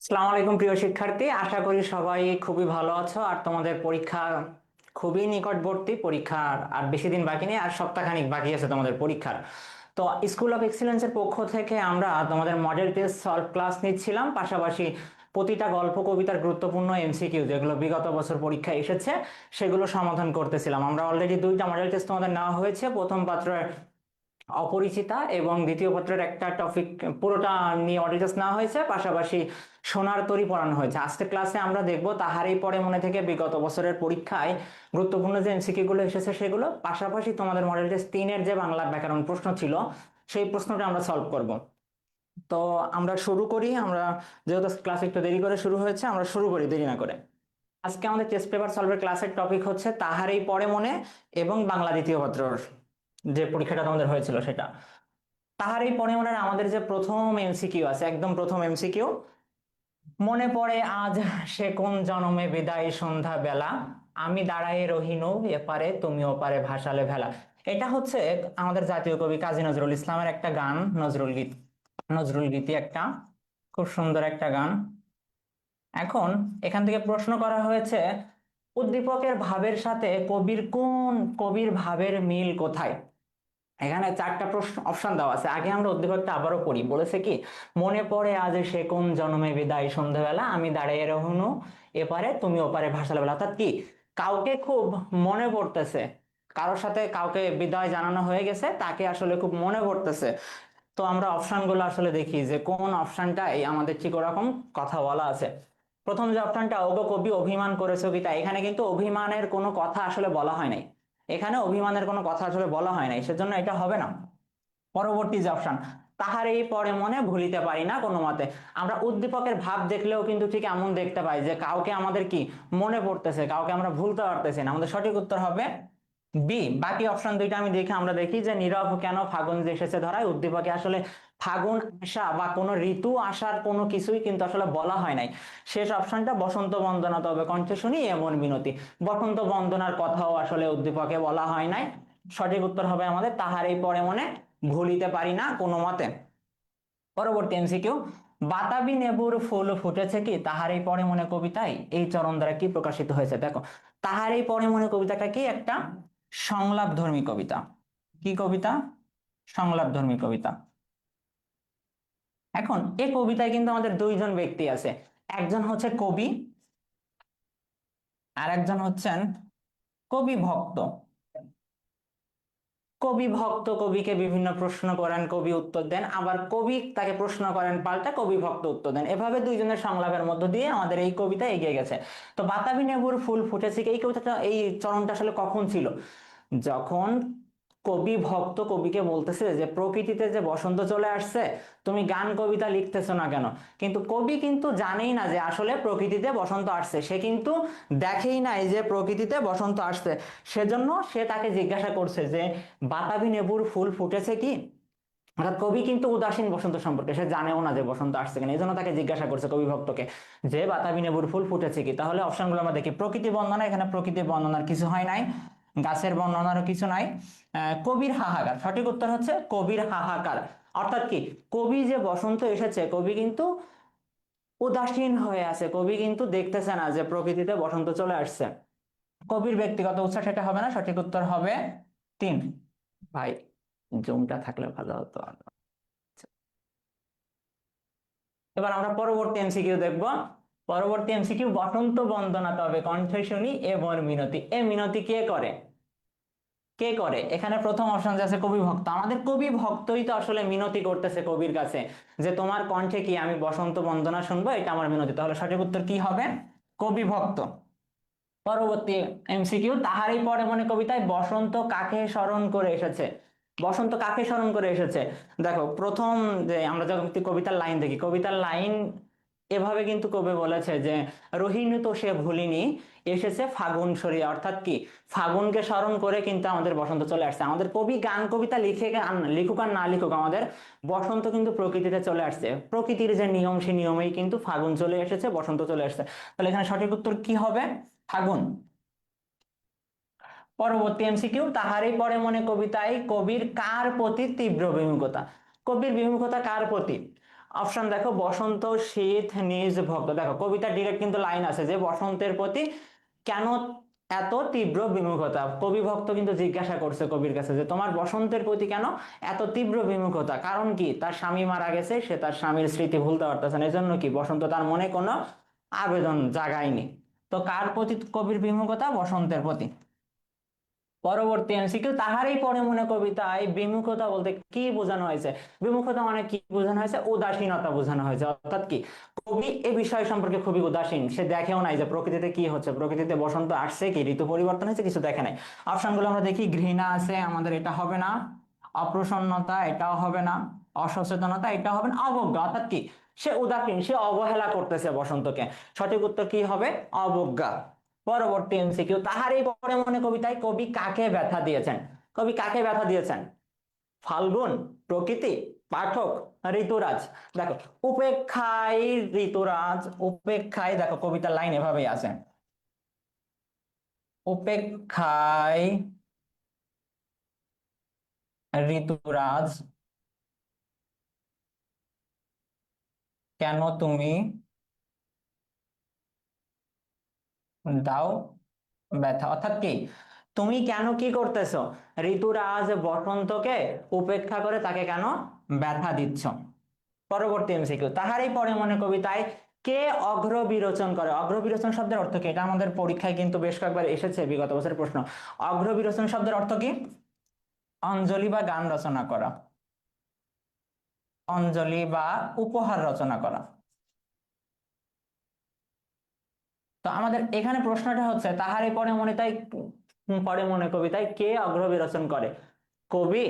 আসসালামু আলাইকুম প্রিয় শিক্ষার্থী, আশা করি সবাই খুবই ভালো আছো। আর তোমাদের পরীক্ষা খুবই নিকটবর্তী। পরীক্ষার আর বেশি দিন বাকি নেই, আর সপ্তাহখানিক বাকি আছে তোমাদের পরীক্ষার। তো স্কুল অফ এক্সিলেন্সের পক্ষ থেকে আমরা তোমাদের মডেল টেস্ট সলভ ক্লাস নিচ্ছিলাম, পাশাপাশি প্রতিটা গল্প কবিতার গুরুত্বপূর্ণ এমসিকিউ যেগুলো বিগত বছর পরীক্ষায় এসেছে সেগুলো সমাধান করতেছিলাম। আমরা অলরেডি দুইটা মডেল টেস্ট তোমাদের নেওয়া হয়েছে, প্রথম পাত্রের অপরিচিতা এবং দ্বিতীয় পত্রের একটা টপিক পুরোটা নিয়ে অডিটাস নেওয়া হয়েছে, পাশাপাশি সোনার তরী পড়ানো হয়েছে। আজকের ক্লাসে আমরা দেখব তাহারই পরে মনে থেকে বিগত বছরের পরীক্ষায় গুরুত্বপূর্ণ যে এমসিকিউ গুলো এসেছে সেগুলো, পাশাপাশি তোমাদের মডেল টেস্ট 3-এর যে বাংলা ব্যাকরণ প্রশ্ন ছিল সেই প্রশ্নটা আমরা সলভ করব। তো আমরা শুরু করি। আমরা যেহেতু ক্লাস একটু দেরি করে শুরু হয়েছে, আমরা শুরু করি দেরি না করে। আজকে আমাদের টেস্ট পেপার সলভের ক্লাসের টপিক হচ্ছে তাহারই পরে মনে এবং বাংলা দ্বিতীয় পত্রের যে পরীক্ষাটা তোমাদের হয়েছিল সেটা। তাহার এই পরে মনে আমাদের যে প্রথম এমসিকিউ আছে, একদম প্রথম এমসিকিউ, মনে পড়ে আজ সে কোন জনমে বিদায় সন্ধ্যা বেলা, আমি দাঁড়ায়ে রহিনু এপারে তুমি ওপারে ভাসালে ভেলা। এটা হচ্ছে আমাদের জাতীয় কবি কাজী নজরুল ইসলামের একটা গান, নজরুল গীত। নজরুল গীতি একটা খুব সুন্দর একটা গান। এখন এখান থেকে প্রশ্ন করা হয়েছে, উদ্দীপকের ভাবের সাথে কবির ভাবের মিল কোথায়। এখানে চারটা প্রশ্ন অপশন দেওয়া আছে। আগে আমরা উদ্দীপকটা আবারও পড়ি। বলেছে কি, মনে পড়ে আজ সে কোন জনমে বিদায় সন্ধ্যাবেলা, আমি দাঁড়িয়ে রহুনু এপারে তুমি ওপারে ভাসালে বেলা। অর্থাৎ কি, কাউকে খুব মনে পড়তেছে, কারোর সাথে কাউকে বিদায় জানানো হয়ে গেছে, তাকে আসলে খুব মনে পড়তেছে। তো আমরা অপশন গুলো আসলে দেখি যে কোন অপশনটাই আমাদের ঠিক ওরকম কথা বলা আছে। প্রথম যে অপশনটা, ওগো কবি অভিমান করেছো কি, তাই এখানে কিন্তু অভিমানের কোনো কথা আসলে বলা হয় নাই। এখানে অভিমানের কোনো কথা আসলে বলা হয় নাই, সেজন্য এটা হবে না। পরবর্তী যে অপশন, তাহার এই পরে মনে ভুলিতে পারি না কোনো মতে। আমরা উদ্দীপকের ভাব দেখলেও কিন্তু ঠিক এমন দেখতে পাই যে কাউকে আমাদের কি মনে পড়তেছে, কাউকে আমরা ভুলতে পারতেছি না। আমাদের সঠিক উত্তর হবে বি। বাকি অপশন দুইটা আমি দেখি, আমরা দেখি যে নীরব কেন ফাগুন যে এসেছে ধরায়, উদ্দীপকে আসলে ফাগুন আসা বা কোনো ঋতু আসার কোনো কিছুই কিন্তু আসলে বলা হয় নাই। শেষ অপশনটা, বসন্ত বন্দনা তবে কণ্ঠে শুনি এমন মিনতি, বসন্ত বন্দনার কথাও আসলে উদ্দীপকে বলা হয় নাই। সঠিক উত্তর হবে আমাদের তাহার এই পরে মনে ভুলিতে পারি না কোনো মতে। পরবর্তী এমসিকিউ, বাতাবি নেবুর ফুল ফুটেছে কি, তাহার এই পরে মনে কবিতায় এই চরণ দ্বারা কি প্রকাশিত হয়েছে। দেখো, তাহার এই পরে মনে কবিতাটা কি, একটা সংলাপ ধর্মী কবিতা। কি কবিতা? সংলাপ ধর্মী কবিতা। এখন এই কবিতায় কিন্তু আমাদের দুইজন ব্যক্তি আছে, একজন হচ্ছে কবি আর একজন হচ্ছেন কবি ভক্ত। কবি ভক্ত কবিকে বিভিন্ন প্রশ্ন করেন, কবি উত্তর দেন, আবার কবি তাকে প্রশ্ন করেন পাল্টা, কবি ভক্ত উত্তর দেন। এভাবে দুইজনের সংলাপের মধ্য দিয়ে আমাদের এই কবিতা এগিয়ে গেছে। তো বাতাবি নেবুর ফুল ফুটেছে, এই কবিতাটা এই চরণটা আসলে কখন ছিল? যখন কবি ভক্ত কবিকে বলতেছে যে প্রকৃতিতে যে বসন্ত চলে আসছে, তুমি গান কবিতা লিখতেছো না কেন। কিন্তু কবি কিন্তু জানেই না যে আসলে প্রকৃতিতে বসন্ত আসছে, সে কিন্তু দেখেই নাই যে প্রকৃতিতে বসন্ত আসছে। সেজন্য সে তাকে জিজ্ঞাসা করছে যে বাতাবি লেবুর ফুল ফুটেছে কি। অর্থাৎ কবি কিন্তু উদাসীন বসন্ত সম্পর্কে, সে জানেও না যে বসন্ত আসছে কিনা, এই জন্য তাকে জিজ্ঞাসা করছে কবি ভক্তকে যে বাতাবি লেবুর ফুল ফুটেছে কি। তাহলে অপশনগুলো আমরা দেখি, প্রকৃতি বর্ণনা, এখানে প্রকৃতি বর্ণনার কিছু হয় নাই, গাছের বর্ণনারও কিছু নাই। কবির হাহাকার, সঠিক উত্তর হচ্ছে কবির হাহাকার। অর্থাৎ কি, কবি যে বসন্ত এসেছে, কবি কিন্তু উদাসীন হয়ে আছে, কবি কিন্তু দেখতেছে না যে প্রকৃতিতে বসন্ত চলে আসছে। কবির ব্যক্তিগত উৎসাহ, সেটা হবে না। সঠিক উত্তর হবে 3। ভাই, জুমটা থাকলে ভালো হতো। এবার আমরা পরবর্তী এমসিকিউ দেখব। পরবর্তী এমসিকিউ, বসন্ত বন্দনা তবে কণ্ঠে শুনি এ মন মিনতি। এ মিনতি কে করে? কে করে? এখানে প্রথম অপশন যে আছে কবি ভক্ত, আমাদের কবি ভক্তই তো আসলে মিনতি করতেছে কবির কাছে যে তোমার কণ্ঠে কি আমি বসন্ত বন্দনা শুনবো, এটা আমার মিনতি। তাহলে সঠিক উত্তর কি হবে? কবি ভক্ত। পরবর্তী এমসিকিউ, তাহারই পরে মনে কবিতায় বসন্ত কাকে স্মরণ করে এসেছে। বসন্ত কাকে স্মরণ করে এসেছে? দেখো, প্রথম যে আমরা যখন কবিতার লাইন দেখি, কবিতার লাইন এভাবে কিন্তু কবি বলেছে যে রোহিণী তো সে ভুলিনি, এসেছে ফাগুন সরিয়া। অর্থাৎ কি, ফাগুনকে স্মরণ করে কিন্তু আমাদের বসন্ত চলে আসছে। আমাদের কবি গান কবিতা লিখে লিখুক আর না লিখুক, আমাদের বসন্ত কিন্তু প্রকৃতিতে চলে আসছে। প্রকৃতির যে নিয়ম, সেই নিয়মেই কিন্তু ফাগুন চলে এসেছে, বসন্ত চলে আসছে। তাহলে এখানে সঠিক উত্তর কি হবে? ফাগুন। পরবর্তী এমসিকিউ, তাহারই পরে মনে কবিতায় কবির কার প্রতি তীব্র বিমুখতা। কবির বিমুখতা কার প্রতি? অপশন দেখো, বসন্ত, শীত, নিজ ভক্ত। দেখো কবিতা ডিরেক্ট কিন্তু লাইন আছে যে বসন্তের প্রতি কেন এত তীব্র বিমুখতা। কবি ভক্ত কিন্তু জিজ্ঞাসা করছে কবির কাছে যে তোমার বসন্তের প্রতি কেন এত তীব্র বিমুখতা, কারণ কি? তার স্বামী মারা গেছে, সে তার স্বামীর স্মৃতি ভুলতে পারতেছে না, এজন্য কি বসন্ত তার মনে কোনো আবেদন জাগায়নি। তো কার প্রতি কবির বিমুখতা? বসন্তের প্রতি। পরবর্তী এমসিকিউ, তাহারই পরে মনে কবিতায় বিমুখতা বলতে কি বোঝানো হয়েছে? বিমুখতা মানে কি বোঝানো হয়েছে? উদাসীনতা বোঝানো হয়েছে। অর্থাৎ কি কবি এই বিষয় সম্পর্কে খুবই উদাসীন, সে দেখেও নাই যে প্রকৃতিতে কি হচ্ছে, প্রকৃতিতে বসন্ত আসছে কি, ঋতু পরিবর্তন হয়েছে, কিছু দেখে নাই। অপশনগুলো আমরা দেখি, ঘৃণা আছে আমাদের, এটা হবে না। অপ্রসন্নতা, এটাও হবে না। অসচেতনতা, এটাও হবে না। অবজ্ঞা, অর্থাৎ কি সে উদাসীন, সে অবহেলা করতেছে বসন্তকে। সঠিক উত্তর কি হবে? অবজ্ঞা। পরবর্তী এমসিকিউ, তাহারই পরে মনে কবিতায় কবি কাকে ব্যথা দিয়েছেন? কবি কাকে ব্যথা দিয়েছেন? ফাল্গুন, প্রকৃতি, পাঠক, ঋতুরাজ। দেখো উপেক্ষায় ঋতুরাজ, উপেক্ষায়, দেখো কবিতার লাইন এভাবেই আছে, উপেক্ষায় ঋতুরাজ কেন তুমি দাও ব্যথা। অর্থাৎ কি তুমি কেন কি করতেছো? ঋতুরাজ বসন্তকে উপেক্ষা করে তাকে কেন ব্যথা দিচ্ছ? পরবর্তী এমসিকিউ, তাহারই পরে মনে কবিতায় কে অগ্র বিরোচন করে? অগ্র বিরোচন শব্দের অর্থ কি? এটা আমাদের পরীক্ষায় কিন্তু বেশ কয়েকবার এসেছে, বিগত বছরের প্রশ্ন। অগ্র বিরোচন শব্দের অর্থ কি? অঞ্জলি বা গান রচনা করা, অঞ্জলি বা উপহার রচনা করা। তো আমাদের এখানে প্রশ্নটা হচ্ছে, তাহারই পরে মনে তাই পরে মনে কবিতায় কে অগ্র বিরোচন করে? কবি,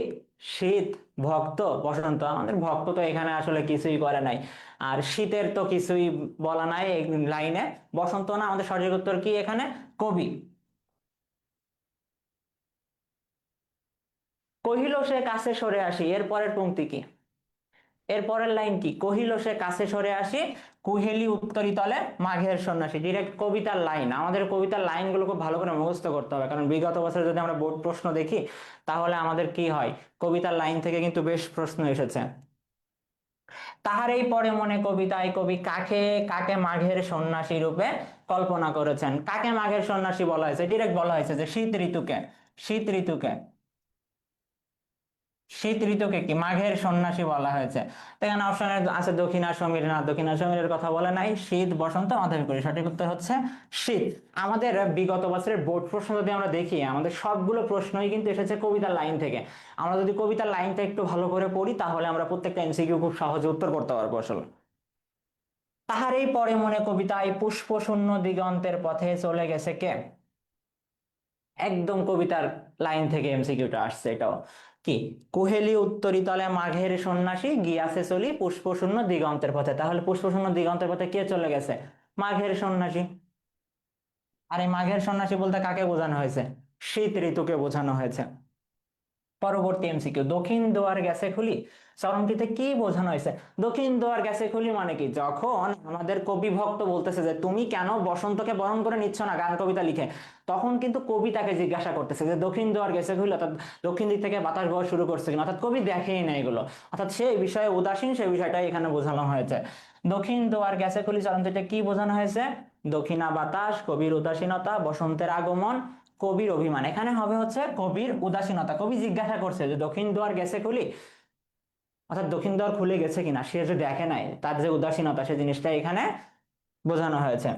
শীত, ভক্ত, বসন্ত। আমাদের ভক্ত তো এখানে আসলে কিছুই করে নাই, আর শীতের তো কিছুই বলা নাই এই লাইনে। বসন্ত না, আমাদের সঠিক উত্তর কি এখানে? কবি। কহিল সে কাছে সরে আসি, এর পরের পংক্তি কি? এর পরের লাইন কি? কহিল সে কাছে সরে আসি, কুহেলি উত্তরি তলে মাঘের সন্ন্যাসী। ডিরেক্ট কবিতার লাইন। আমাদের কবিতার লাইনগুলো খুব ভালো করে মুখস্থ করতে হবে, কারণ বিগত বছরে যদি আমরা বোর্ড প্রশ্ন দেখি তাহলে আমাদের কি হয়, কবিতার লাইন থেকে কিন্তু বেশ প্রশ্ন এসেছে। তাহার এই পরে মনে কবিতায় কবি কাকে কাকে মাঘের সন্ন্যাসী রূপে কল্পনা করেছেন? কাকে মাঘের সন্ন্যাসী বলা হয়েছে? ডিরেক্ট বলা হয়েছে যে শীত ঋতুকে। শীত ঋতুকে, শীত ঋতুকে কি মাঘের সন্ন্যাসী বলা হয়েছে? তো এখানে অপশনে আছে দক্ষিণা সমীর, না দক্ষিণা সমীরের কথা বলে নাই। শীত, বসন্ত, মাধবী করি, সঠিক উত্তর হচ্ছে শীত। আমাদের বিগত বছরের বোর্ড প্রশ্ন যদি আমরা দেখি, আমাদের সবগুলো প্রশ্নই কিন্তু এসেছে কবিতার লাইন থেকে। আমরা যদি কবিতার লাইনটা একটু ভালো করে পড়ি তাহলে আমরা প্রত্যেকটা এমসিকিউ খুব সহজে উত্তর করতে পারবো আসলে। তাহার এই পরে মনে কবিতায় পুষ্প শূন্য দিগন্তের পথে চলে গেছে কে? একদম কবিতার লাইন থেকে এমসিকিউটা আসছে এটাও। কি? কুহেলি উত্তরি তলে মাঘের সন্ন্যাসী গিয়াছে চলি পুষ্পশূন্য দিগন্তের পথে। তাহলে পুষ্পশূন্য দিগন্তের পথে কে চলে গেছে? মাঘের সন্ন্যাসী। আর এই মাঘের সন্ন্যাসী বলতে কাকে বোঝানো হয়েছে? শীত ঋতুকে বোঝানো হয়েছে। পরবর্তী এমসিকিউ, দক্ষিণ দুয়ার গেছে খুলি চরণটিতে কি বোঝানো হয়েছে? দক্ষিণ দুয়ার গেছে খুলি মানে কি, যখন আমাদের কবি ভক্ত বলতেছে যে তুমি কেন বসন্তকে বরণ করে নিচ্ছ না গান কবিতা লিখে, তখন কিন্তু কবি তাকে জিজ্ঞাসা করতেছে যে দক্ষিণ দুয়ার গেছে খুলি, অর্থাৎ দক্ষিণ দিক থেকে বাতাস বওয়া শুরু করছে কিনা। অর্থাৎ কবি দেখেই না এগুলো, অর্থাৎ সেই বিষয়ে উদাসীন, সেই বিষয়টাই এখানে বোঝানো হয়েছে। দক্ষিণ দুয়ার গেছে খুলি চরণটিতে কি বোঝানো হয়েছে? দক্ষিণা বাতাস, কবির উদাসীনতা, বসন্তের আগমন, কবির অভিমান। এখানে হবে হচ্ছে কবির উদাসীনতা। কবি জিজ্ঞাসা করছে যে দক্ষিণ দুয়ার গেছে খুলি, অর্থাৎ দক্ষিণ দুয়ার খুলে গেছে কিনা, সে যে দেখে নাই, তার যে উদাসীনতা, সে জিনিসটা এখানে বোঝানো হয়েছে।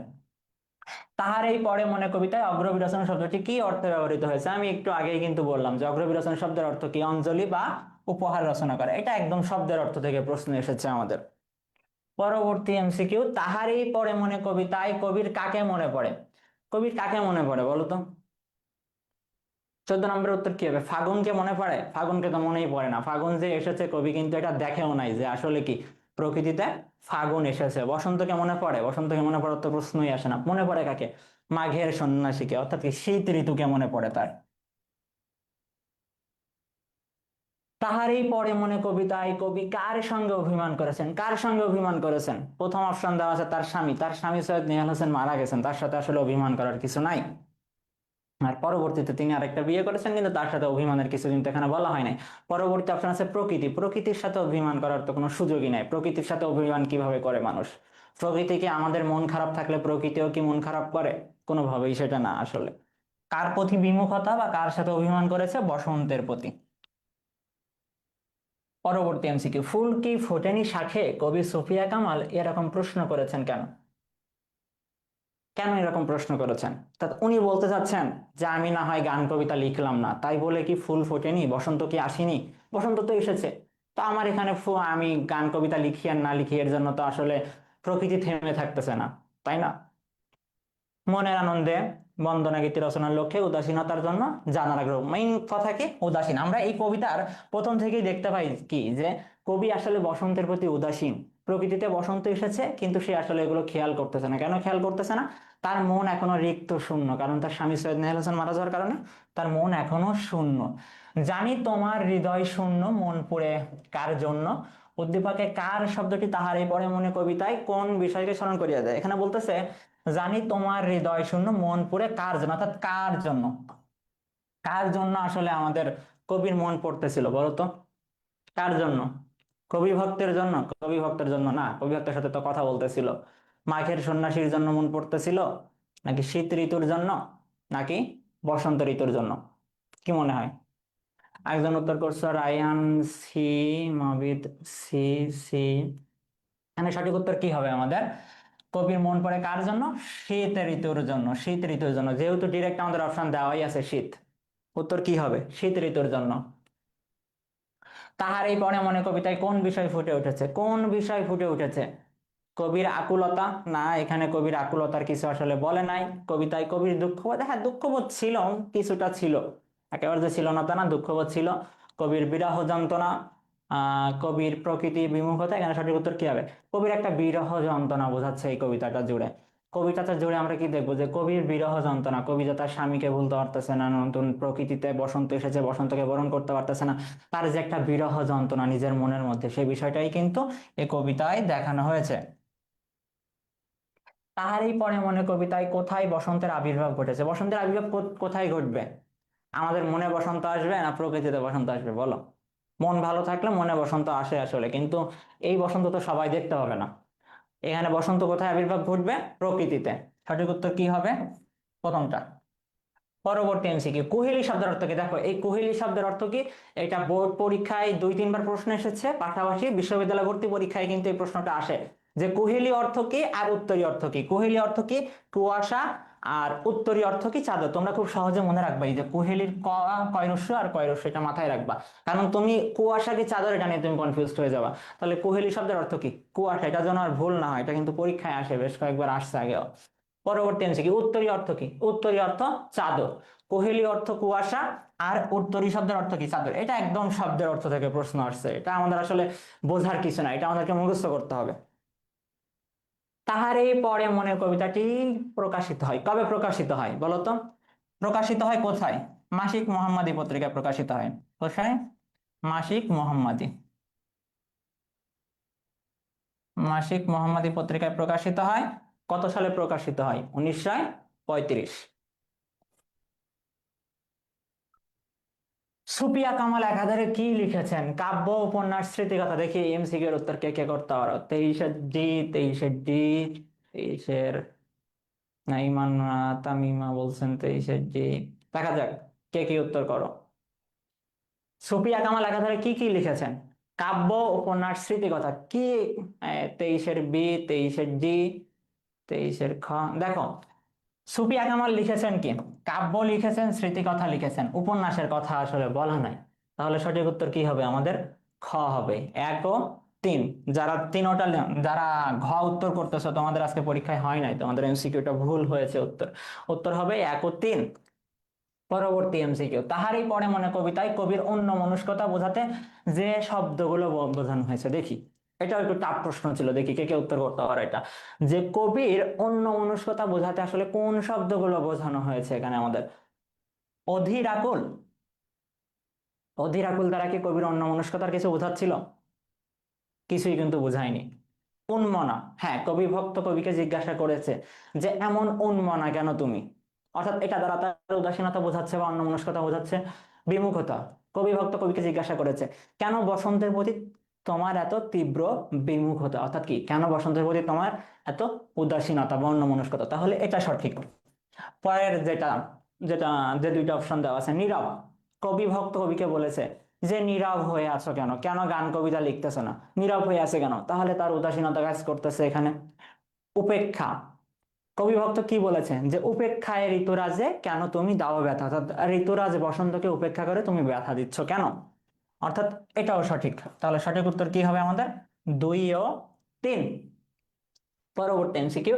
তাহার এই পরে মনে কবিতায় অগ্রবিরোচন শব্দটি কি অর্থে ব্যবহৃত হয়েছে? আমি একটু আগেই কিন্তু বললাম যে অগ্রবিরোচন শব্দের অর্থ কি? অঞ্জলি বা উপহার রচনা করা। এটা একদম শব্দের অর্থ থেকে প্রশ্ন এসেছে আমাদের। পরবর্তী এমসিকিউ, তাহার এই পরে মনে কবিতায় কবির কাকে মনে পড়ে? কবির কাকে মনে পড়ে বলো তো? 14 নম্বরের উত্তর কি হবে? ফাগুনকে মনে পড়ে? ফাগুনকে তো মনেই পড়ে না। ফাগুন যে এসেছে কবি কিন্তু এটা দেখেও নাই যে আসলে কি প্রকৃতিতে ফাগুন এসেছে। বসন্তকে মনে পড়ে? বসন্তকে মনে পড়ার তো প্রশ্নই আসে না। মনে পড়ে কাকে? মাঘের সন্ন্যাসীকে, অর্থাৎ কি শীত ঋতুকে মনে পড়ে তার। তাহারই পরে মনে কবিতায় কবি কার সঙ্গে অভিমান করেছেন? কার সঙ্গে অভিমান করেছেন? প্রথম অপশন দেওয়া আছে তার স্বামী। তার স্বামী সৈয়দ নিহাল হোসেন মারা গেছেন, তার সাথে আসলে অভিমান করার কিছু নাই। আর পরবর্তীতে তিনি আরেকটা বিয়ে করেছেন, কিন্তু তার সাথে অভিমানের কিছুদিন তো এখানে বলা হয় নাই। পরবর্তী অপশন আছে প্রকৃতি। প্রকৃতির সাথে অভিমান করার তো কোনো সুযোগই নাই। প্রকৃতির সাথে অভিমান কিভাবে করে মানুষ? প্রকৃতিকে, আমাদের মন খারাপ থাকলে প্রকৃতিও কি মন খারাপ করে? কোনোভাবেই সেটা না আসলে। কার প্রতি বিমুখতা বা কার সাথে অভিমান করেছে? বসন্তের প্রতি। পরবর্তী এমসিকিউ, ফুল কি ফোটেনি শাখে? কবি সুফিয়া কামাল এরকম প্রশ্ন করেছেন কেন? কেন এরকম প্রশ্ন করেছেন? তা উনি বলতে চাচ্ছেন যে আমি না হয় গান কবিতা লিখলাম না, তাই বলে কি ফুল ফোটেনি? বসন্ত কি আসেনি? বসন্ত তো এসেছে। তো আমার এখানে আমি গান কবিতা লিখি আর না লিখি, এর জন্য তো আসলে প্রকৃতি থেমে থাকতেছে না, তাই না? মনের আনন্দে বন্দনা গীতি রচনার লক্ষ্যে উদাসীনতার জন্য জানার আগ্রহ। মেইন কথা কি? উদাসীন। আমরা এই কবিতার প্রথম থেকেই দেখতে পাই কি যে কবি আসলে বসন্তের প্রতি উদাসীন। প্রকৃতিতে বসন্ত এসেছে, কিন্তু সে আসলে এগুলো খেয়াল করতেছে না। কেন খেয়াল করতেছে না? তার মন এখনো রিক্ত, শূন্য। কারণ তার স্বামী সৈয়দ নেহাল হোসেন মারা যাওয়ার কারণে তার মন এখনো শূন্য। জানি তোমার হৃদয় শূন্য, মন পুড়ে কার জন্য? উদ্দীপকে কার শব্দটি তাহারই পরে মনে কবিতায় কোন বিষয়কে স্মরণ করিয়া দেয়? এখানে বলতেছে জানি তোমার হৃদয় শূন্য, মন পুড়ে কার জন্য, অর্থাৎ কার জন্য? কার জন্য আসলে আমাদের কবির মন পড়তেছিল বলতো? কার জন্য? কবি ভক্তের জন্য? কবি ভক্তের জন্য না, কবি ভক্তের সাথে তো কথা বলতেছিল। মাঘের সন্ন্যাসীর জন্য মন পড়তেছিল, নাকি শীত ঋতুর জন্য, নাকি বসন্ত ঋতুর জন্য? কি মনে হয়? একজন উত্তর করছো রায়ান সি, মাবিদ সি, সি। এখানে সঠিক উত্তর কি হবে আমাদের? কবির মন পড়ে কার জন্য? শীত ঋতুর জন্য। শীত ঋতুর জন্য, যেহেতু ডিরেক্ট আমাদের অপশন দেওয়াই আছে শীত। উত্তর কি হবে? শীত ঋতুর জন্য। তাহার এই পরে মনে কবিতায় কোন বিষয় ফুটে উঠেছে? কোন বিষয় ফুটে উঠেছে? কবির আকুলতা? না, এখানে কবির আকুলতার কিছু আসলে বলে নাই। কবিতায় কবির দুঃখবোধ, হ্যাঁ দুঃখবোধ ছিল, কিছুটা ছিল, একেবারে যে ছিল না তা না, দুঃখবোধ ছিল। কবির বিরহ যন্ত্রণা, কবির প্রকৃতি বিমুখতা। এখানে সঠিক উত্তর কি হবে? কবির একটা বিরহ যন্ত্রণা বোঝাচ্ছে এই কবিতাটা জুড়ে। কবিতাটা জুড়ে আমরা কি দেখবো? যে কবির বিরহ যন্ত্রণা, কবি যে তার স্বামীকে ভুলতে পারতেছে না, নতুন প্রকৃতিতে বসন্ত এসেছে, বসন্তকে বরণ করতে পারতেছে না, তার যে একটা বিরহ যন্ত্রণা নিজের মনের মধ্যে, সেই বিষয়টাই কিন্তু এই কবিতায় দেখানো হয়েছে। তাহারই পরে মনে কবিতায় কোথায় বসন্তের আবির্ভাব ঘটেছে? বসন্তের আবির্ভাব কোথায় ঘটবে? আমাদের মনে বসন্ত আসবে না প্রকৃতিতে বসন্ত আসবে বলো? মন ভালো থাকলে মনে বসন্ত আসে আসলে, কিন্তু এই বসন্ত তো সবাই দেখতে হবে না। এখানে বসন্ত কোথায় আবির্ভাব ঘটবে? প্রকৃতিতে। সঠিক উত্তর কি হবে? প্রথমটা। পরবর্তী এমসিকিউ, কুহেলি শব্দের অর্থ কি? দেখো, এই কুহেলি শব্দের অর্থ কি? এটা বোর্ড পরীক্ষায় 2-3 বার প্রশ্ন এসেছে, পাশাপাশি বিশ্ববিদ্যালয় ভর্তি পরীক্ষায় কিন্তু এই প্রশ্নটা আসে যে কুহেলি অর্থ কি আর উত্তরী অর্থ কি। কুহেলি অর্থ কি? কুয়াশা। আর উত্তরী অর্থ কি? চাদর। তোমরা খুব সহজে মনে রাখবা এই যে কুহেলির ক, কয়রস্য আর কয়রস্য, এটা মাথায় রাখবা। কারণ তুমি কুয়াশা কি চাদর এটা নিয়ে তুমি কনফিউজ হয়ে যাবা। তাহলে কুহেলি শব্দের অর্থ কি? কুয়াশা। এটা যেন আর ভুল না হয়, এটা কিন্তু পরীক্ষায় আসে, বেশ কয়েকবার আসছে আগেও। পরবর্তী এমসিকিউ, উত্তরী অর্থ কি? উত্তরী অর্থ চাদর। কোহেলি অর্থ কুয়াশা, আর উত্তরী শব্দের অর্থ কি? চাদর। এটা একদম শব্দের অর্থ থেকে প্রশ্ন আসছে, এটা আমাদের আসলে বোঝার কিছু না, এটা আমাদেরকে মুখস্থ করতে হবে। তাহার এই পরে মনে কবিতাটি প্রকাশিত হয় কবে? প্রকাশিত হয় বলতো? প্রকাশিত হয় কোথায়? মাসিক মোহাম্মদী পত্রিকায় প্রকাশিত হয়। কোথায়? মাসিক মোহাম্মদী। মাসিক মোহাম্মদী পত্রিকায় প্রকাশিত হয়। কত সালে প্রকাশিত হয়? 1935। সুফিয়া কামাল একাধারে কি লিখেছেন? কাব্য, উপন্যাস, স্মৃতিকথা। দেখি এমসিকিউ এর উত্তর কে কে করতে পারো। 23-এর ডি, 23-এর ডি, 23-এর নাইমান তামিমা বলছেন 23-এর ডি। দেখা যাক কে কি উত্তর করো। সুফিয়া কামাল একাধারে কি কি লিখেছেন? কাব্য, উপন্যাস, স্মৃতিকথা। কি? 23-এর বি, 23-এর ডি, 23-এর খ। দেখো, সুফিয়া কামাল লিখেছেন কি? কাব্য লিখেছেন, স্মৃতিকথা লিখেছেন, উপন্যাসের কথা আসলে বলা নাই। তাহলে সঠিক উত্তর কি হবে আমাদের? খ হবে, 1 ও 3। যারা তিনোটা যারা ঘ উত্তর করতেছো, তোমাদের আজকে পরীক্ষায় হয় নাই, তোমাদের এমসিকিউটা ভুল হয়েছে। উত্তর উত্তর হবে 1 ও 3। পরবর্তী এমসিকিউ, তাহারই পরে মনে কবিতায় কবির অন্য মনস্কতা বোঝাতে যে শব্দগুলো বোঝানো হয়েছে। দেখি, এটা একটু টাফ প্রশ্ন ছিল, দেখি কে কে উত্তর করতে পারো এটা। যে কবির অন্য মনস্কতা বোঝাতে আসলে কোন শব্দগুলো বোঝানো হয়েছে এখানে আমাদের? অধীর আকুল। অধীর আকুল দ্বারা কি কবির অন্য মনস্কতার কিছু বোঝাচ্ছিল? কিছুই কিন্তু বোঝায়নি। উন্মনা, হ্যাঁ, কবি ভক্ত কবিকে জিজ্ঞাসা করেছে যে এমন উন্মনা কেন তুমি? অর্থাৎ এটা দ্বারা তার উদাসীনতা বোঝাচ্ছে বা অন্যমনস্কতা বোঝাচ্ছে। বিমুখতা, কবি ভক্ত কবিকে জিজ্ঞাসা করেছে কেন বসন্তের প্রতি তোমার এত তীব্র বিমুখতা, অর্থাৎ কি কেন বসন্তের প্রতি তোমার এত উদাসীনতা বা অন্যমনস্কতা, তাহলে এটা সঠিক। পরের যেটা যেটা যে দুইটা অপশন দেওয়া আছে, নীরব, কবি ভক্ত কবিকে বলেছে যে নীরব হয়ে আছো কেন, কেন গান কবিতা লিখতেছো না, নীরব হয়ে আছে কেন, তাহলে তার উদাসীনতা কাজ করতেছে এখানে। উপেক্ষা, কবি ভক্ত কি বলেছেন যে উপেক্ষায় ঋতুরাজে কেন তুমি দাও ব্যথা, অর্থাৎ ঋতুরাজ বসন্তকে উপেক্ষা করে তুমি ব্যথা দিচ্ছ কেন, অর্থাৎ এটাও সঠিক। তাহলে সঠিক উত্তর কি হবে আমাদের? 2 ও 3। পরবর্তী এমসিকিউ,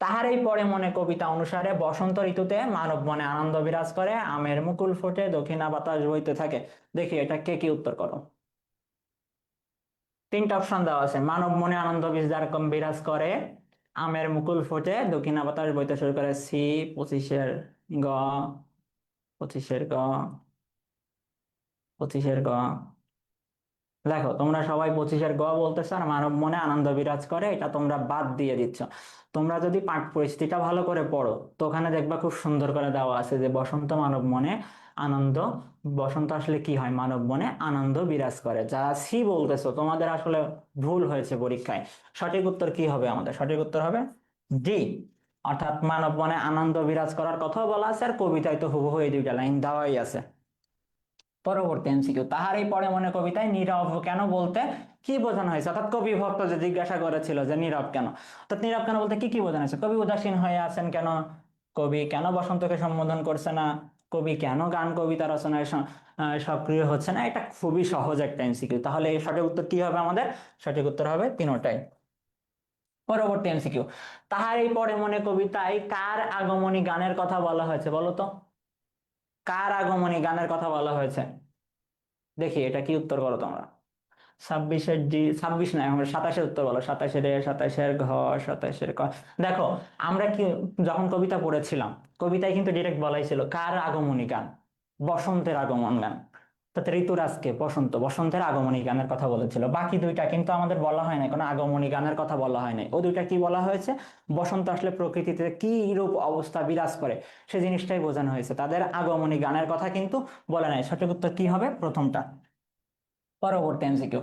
তাহারই পরে মনে কবিতা অনুসারে বসন্ত ঋতুতে মানব মনে আনন্দ বিরাজ করে, আমের মুকুল ফোটে, দক্ষিণা বাতাস বইতে থাকে। দেখি এটা কে কি উত্তর করো। 3টা অপশন দেওয়া আছে, মানব মনে আনন্দ বিরাজ করে, আমের মুকুল ফোটে, দক্ষিণা বাতাস বইতে শুরু করে। সি 25-এর গ, 25-এর গ, দেখো তোমরা সবাই 25-এর গ বলতেছো আর মানব মনে আনন্দ বিরাজ করে এটা তোমরা বাদ দিয়ে দিচ্ছ। তোমরা যদি পাঠ পরিস্থিতিটা ভালো করে পড়ো তো ওখানে দেখবা খুব সুন্দর করে দেওয়া আছে যে বসন্ত মানব মনে আনন্দ, বসন্ত আসলে কি হয়, মানব মনে আনন্দ বিরাজ করে। যা সি বলতেছো তোমাদের আসলে ভুল হয়েছে পরীক্ষায়। সঠিক উত্তর কি হবে আমাদের? সঠিক উত্তর হবে ডি, অর্থাৎ মানব মনে আনন্দ বিরাজ করার কথাও বলা আছে আর কবিতায় তো হুবহু এই দুইটা লাইন দেওয়াই আছে। পরবর্তী এমসিকিউ, তাহারই পরে মনে কবিতায় নীরব কেন বলতে কি বোঝানো হয়েছে, অর্থাৎ কবি ভক্ত যে জিজ্ঞাসা করেছিল যে নীরব কেন, অর্থাৎ নীরব কেন বলতে কি কি বোঝানো হয়েছে, কবি উদাসীন হয়ে আছেন কেন, কবি কেন বসন্তকে সম্বোধন করছে না, কবি কেন গান কবিতা রচনায় সক্রিয় হচ্ছে না। এটা খুবই সহজ একটা এমসিকিউ, তাহলে এই সঠিক উত্তর কি হবে আমাদের? সঠিক উত্তর হবে তিনোটাই। পরবর্তী এমসিকিউ, তাহারই পরে মনে কবিতায় কার আগমনী গানের কথা বলা হয়েছে বলো তো, কার আগমনী গানের কথা বলা হয়েছে? দেখি এটা কি উত্তর করো তোমরা। 26-এর ডি, 26 নয়, আমরা 27-এর উত্তর বলো। 27-এর এ, 27-এর ঘ, 27-এর ক। দেখো আমরা কি যখন কবিতা পড়েছিলাম, কবিতায় কিন্তু ডিরেক্ট বলাই ছিল কার আগমনী গান, বসন্তের আগমন গান, অর্থাৎ ঋতুরাজকে বসন্ত, বসন্তের আগমনী গানের কথা বলেছিল। বাকি দুইটা কিন্তু আমাদের বলা হয় না, কোনো আগমনী গানের কথা বলা হয় নাই। ও দুইটা কি বলা হয়েছে, বসন্ত আসলে প্রকৃতিতে কি রূপ অবস্থা বিরাজ করে সে জিনিসটাই বোঝানো হয়েছে, তাদের আগমনী গানের কথা কিন্তু বলা নাই। সঠিক উত্তর কি হবে? প্রথমটা। পরবর্তী এমসিকিউ,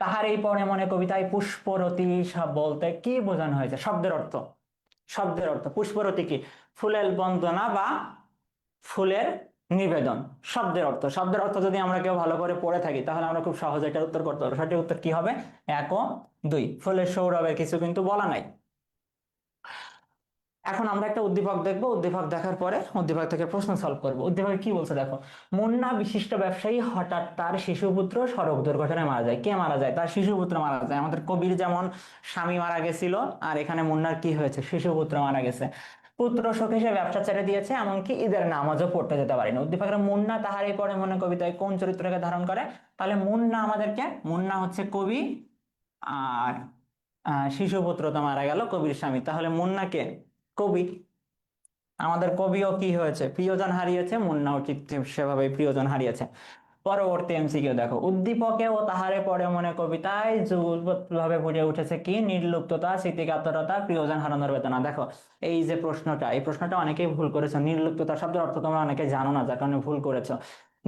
তাহার এই পরে মনে কবিতায় পুষ্পরতি বলতে কি বোঝানো হয়েছে, শব্দের অর্থ। শব্দের অর্থ পুষ্পরতি কি, ফুলের বন্দনা বা ফুলের নিবেদন। শব্দের অর্থ, শব্দের অর্থ যদি আমরা কেউ ভালো করে পড়ে থাকি তাহলে আমরা খুব সহজে এটার উত্তর করতে পারবো। সঠিক উত্তর কি হবে? 1 ও 2, ফুলের সৌরভের কিছু কিন্তু বলা নাই। এখন আমরা একটা উদ্দীপক দেখবো, উদ্দীপক দেখার পরে উদ্দীপক থেকে প্রশ্ন সলভ করবো। উদ্দীপকে কি বলছে দেখো, মুন্না বিশিষ্ট ব্যবসায়ী হঠাৎ তার শিশুপুত্র সড়ক দুর্ঘটনায় মারা যায়। কে মারা যায়? তার শিশুপুত্র মারা যায়। আমাদের কবির যেমন স্বামী মারা গেছিল, আর এখানে মুন্নার কি হয়েছে, শিশুপুত্র মারা গেছে। পুত্র শোকে সে ব্যবসা ছেড়ে দিয়েছে, এমনকি ঈদের নামাজও পড়তে যেতে পারেনি। উদ্দীপকের মুন্না তাহারই পরে মনে কবিতায় কোন চরিত্রকে ধারণ করে? তাহলে মুন্না আমাদেরকে, মুন্না হচ্ছে কবি, আর শিশুপুত্র তো মারা গেল কবির স্বামী, তাহলে মুন্নাকে কবি। আমাদের কবিও কি হয়েছে, প্রিয়জন হারিয়েছে, মুন্নাও ঠিক সেভাবে প্রিয়জন হারিয়েছে। পরবর্তী এমসিকিউ দেখো, উদ্দীপকে ও তাহারে পরে মনে কবিতায় যুগলভাবে ফুটে উঠেছে কি, নির্লুপ্ততা, স্মৃতিকাতরতা, প্রিয়জন হারানোর বেদনা। দেখো এই যে প্রশ্নটা, এই প্রশ্নটা অনেকেই ভুল করেছো। নির্লুপ্ততা শব্দের অর্থ তোমরা অনেকে জানো না, যার কারণে ভুল করেছো।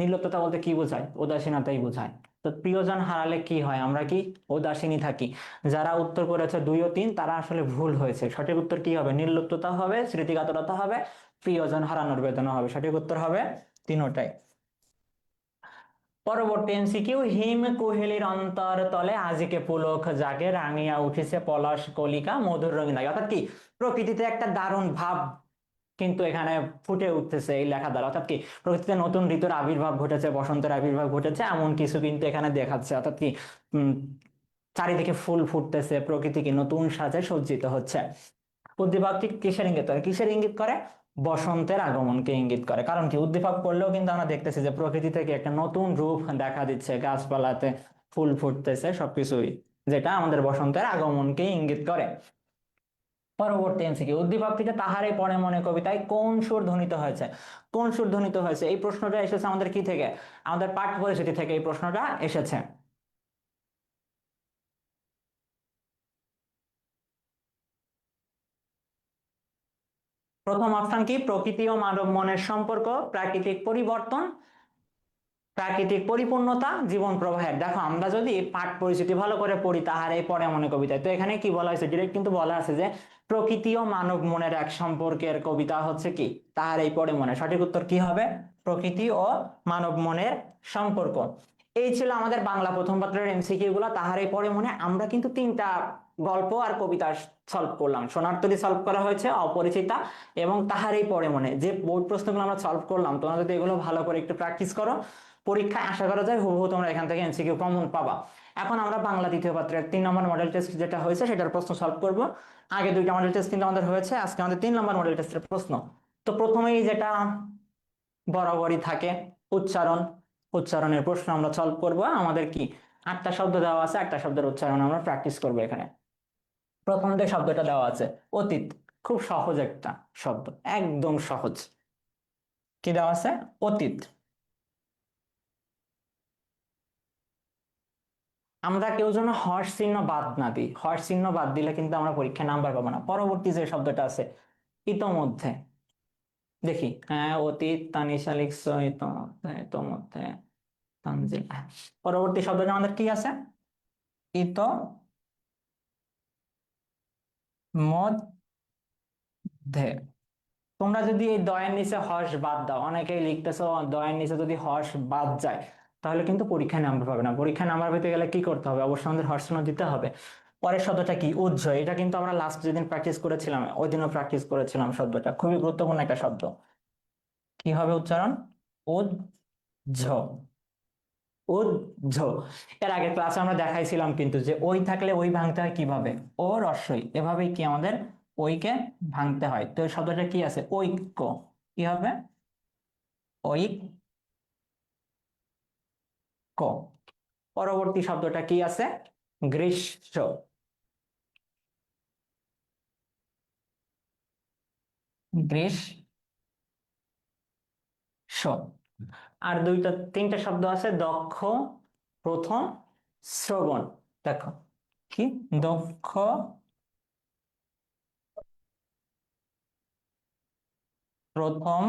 নির্লুপ্ততা বলতে কি বোঝায়? উদাসীনতাই বোঝায়। তো প্রিয়জন হারালে কি হয়, আমরা কি উদাসীনই থাকি। যারা উত্তর করেছে 2 ও 3 তারা আসলে ভুল হয়েছে। সঠিক উত্তর কি হবে? নির্লুপ্ততা হবে, স্মৃতিকাতরতা হবে, প্রিয়জন হারানোর বেদনা হবে। সঠিক উত্তর হবে তিনোটাই। পরবর্তী এমসিকিউ, হিম কুহেলির অন্তর তলে আজিকে পুলক জাগে, রাঙিয়া উঠিছে পলাশ কলিকা মধুর রঙিন লাগে। অর্থাৎ কি, প্রকৃতিতে একটা দারুণ ভাব কিন্তু এখানে ফুটে উঠতেছে এই লেখা দ্বারা। অর্থাৎ কি, প্রকৃতিতে নতুন ঋতুর আবির্ভাব ঘটেছে, বসন্তের আবির্ভাব ঘটেছে, এমন কিছু কিন্তু এখানে দেখাচ্ছে। অর্থাৎ কি, উম চারিদিকে ফুল ফুটতেছে, প্রকৃতি কি নতুন সাজে সজ্জিত হচ্ছে। উদ্দীপকটি কিসের ইঙ্গিত করে? কিসের ইঙ্গিত করে? বসন্তের আগমনকে ইঙ্গিত করে। কারণ কি, উদ্দীপক পড়লেও কিন্তু আমরা দেখতেছি যে প্রকৃতি থেকে একটা নতুন রূপ দেখা দিচ্ছে, গাছপালাতে ফুল ফুটতেছে, সবকিছুই, যেটা আমাদের বসন্তের আগমনকে ইঙ্গিত করে। পরবর্তী এমসিকিউ, উদ্দীপকটিতে তাহারে পরে মনে কবিতায় কোন সুর ধ্বনিত হয়েছে? কোন সুর ধ্বনিত হয়েছে? এই প্রশ্নটা এসেছে আমাদের কি থেকে? আমাদের পাঠ্য পরিচিতি থেকে এই প্রশ্নটা এসেছে। প্রথম অপশন কি? প্রকৃতি ও মানব মনের সম্পর্ক, প্রাকৃতিক পরিবর্তন, প্রাকৃতিক পরিপূর্ণতা, জীবন প্রবাহের। দেখো আমরা যদি পাঠ পরিচিতি ভালো করে পড়ি তাহার এই পরে মনে কবিতায়, তো এখানে কি বলা হয়েছে? ডিরেক্ট কিন্তু বলা আছে যে প্রকৃতি ও মানব মনের এক সম্পর্কের কবিতা হচ্ছে কি তাহার এই পরে মনে। সঠিক উত্তর কি হবে? প্রকৃতি ও মানব মনের সম্পর্ক। এই ছিল আমাদের বাংলা প্রথম পত্রের এমসিকিউ গুলা। তাহার এই পরে মনে আমরা কিন্তু 3টা গল্প আর কবিতা সলভ করলাম। সোনার তরী সলভ করা হয়েছে, অপরিচিতা এবং তাহার এই পরে মনে। যে বোর্ড প্রশ্নগুলো আমরা সলভ করলাম, তোমরা যদি এগুলো ভালো করে একটু প্র্যাকটিস করো, পরীক্ষায় আশা করা যায় হুবহু তোমরা এখান থেকে এমসিকিউ কমন পাবা। এখন আমরা বাংলা দ্বিতীয় পত্রের 3 নম্বর মডেল টেস্ট যেটা হয়েছে সেটার প্রশ্ন সলভ করব। আগে 2টা মডেল টেস্ট কিন্তু আমাদের হয়েছে, আজকে আমাদের 3 নম্বর মডেল টেস্টের প্রশ্ন। তো প্রথমেই যেটা বরাবরই থাকে, উচ্চারণ। উচ্চারণের প্রশ্ন আমরা সলভ করব। আমাদের কি 8টা শব্দ দেওয়া আছে, 8টা শব্দের উচ্চারণ আমরা প্র্যাকটিস করব এখানে। প্রথম যে শব্দটা দেওয়া আছে অতীত, খুব সহজ একটা শব্দ, একদম সহজ। কি দেওয়া আছে? অতীত। আমরা কেউ যেন হর্ষ চিহ্ন বাদ না দিই, হর্ষ চিহ্ন বাদ দিলে কিন্তু আমরা পরীক্ষায় নাম্বার পাবো না। পরবর্তী যে শব্দটা আছে ইতোমধ্যে, দেখি, হ্যাঁ অতীত, তানিশা লিখছো, ইতোমধ্যে, ইতোমধ্যে, তানজিল। পরবর্তী শব্দটা আমাদের কি আছে? ইতোমধ্যে। তোমরা যদি এই দয়ের নিচে হর্ষ বাদ দাও, অনেকেই লিখতেছো দয়ের নিচে যদি হর্ষ বাদ যায় তাহলে কিন্তু পরীক্ষায় নাম্বার পাবে না। পরীক্ষায় নাম্বার পেতে গেলে কি করতে হবে? অবশ্যই আমাদের হর্ষ চিহ্ন দিতে হবে। পরের শব্দটা কি? উজ্জ্বল। এটা কিন্তু আমরা লাস্ট যেদিন প্র্যাকটিস করেছিলাম ওই দিনও প্র্যাকটিস করেছিলাম। শব্দটা খুবই গুরুত্বপূর্ণ একটা শব্দ। কি হবে উচ্চারণ? উজ্জ্বল। উজ্জ্বল। এর আগের ক্লাসে আমরা দেখাইছিলাম কিন্তু যে ওই থাকলে ওই ভাঙতে হয় কিভাবে? ও রস্বই, এভাবেই কি আমাদের ওইকে ভাঙতে হয়। তো এই শব্দটা কি আছে? ঐক্য। কি হবে? ঐক্য। পরবর্তী শব্দটা কি আছে? গ্রীষ্ম। গ্রীষ্ম। আর 3টা শব্দ আছে, দক্ষ, প্রথম, শ্রবণ। দেখো কি? দক্ষ, প্রথম,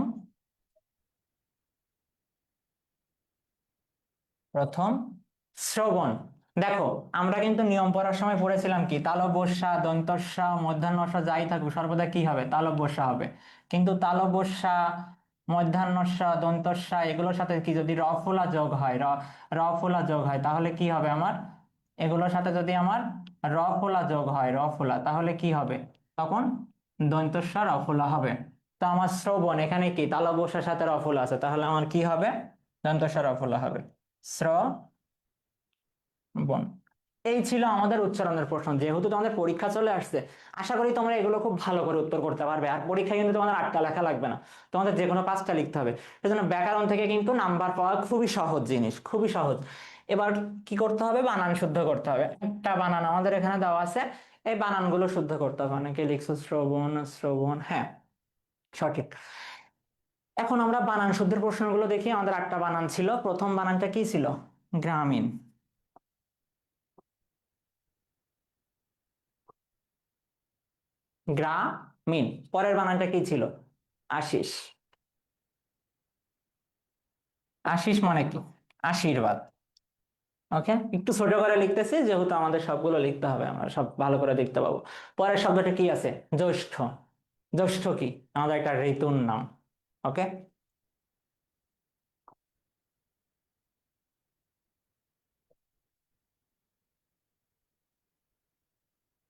প্রথম, শ্রবণ। দেখো আমরা কিন্তু নিয়ম পড়ার সময় পড়েছিলাম কি, তালব বর্ষা, দন্তস্যা, মধ্যাহ্নস্যা যাই থাকুক সর্বদা কি হবে? তালব বর্ষা হবে। কিন্তু তালব বর্ষা, মধ্যাহ্নস্যা, দন্তস্যা এগুলোর সাথে কি যদি রফলা যোগ হয়, রফলা যোগ হয় তাহলে কি হবে আমার? এগুলোর সাথে যদি আমার রফলা যোগ হয়, রফলা, তাহলে কি হবে? তখন দন্তস্যা রফলা হবে। তো আমার শ্রবণ এখানে কি তালব বর্ষার সাথে রফলা আছে, তাহলে আমার কি হবে? দন্তস্যা রফলা হবে। বন। এই ছিল আমাদের উচ্চারণের প্রশ্ন। যেহেতু তোমাদের পরীক্ষা চলে আসছে, আশা করি তোমরা এগুলো খুব ভালো করে উত্তর করতে পারবে। আর পরীক্ষায় কিন্তু তোমাদের 8টা লেখা লাগবে না, তোমাদের যে কোনো 5টা লিখতে হবে। সেজন্য ব্যাকরণ থেকে কিন্তু নাম্বার পাওয়া খুবই সহজ জিনিস, খুবই সহজ। এবার কি করতে হবে? বানান শুদ্ধ করতে হবে। একটা বানান আমাদের এখানে দেওয়া আছে, এই বানানগুলো শুদ্ধ করতে হবে। অনেকে লিখছো শ্রবণ, শ্রবণ, হ্যাঁ সঠিক। এখন আমরা বানান শুদ্ধের প্রশ্নগুলো দেখি। আমাদের 8টা বানান ছিল। প্রথম বানানটা কি ছিল? গ্রামীণ। গ্রামীণ। পরের বানানটা কি ছিল? আশিস। আশিস মানে কি? আশীর্বাদ। ওকে, একটু ছোট করে লিখতেছি যেহেতু আমাদের সবগুলো লিখতে হবে, আমরা সব ভালো করে দেখতে পাবো। পরের শব্দটা কি আছে? জ্যৈষ্ঠ। জ্যৈষ্ঠ কি? আমাদের একটা ঋতুর নাম। ওকে।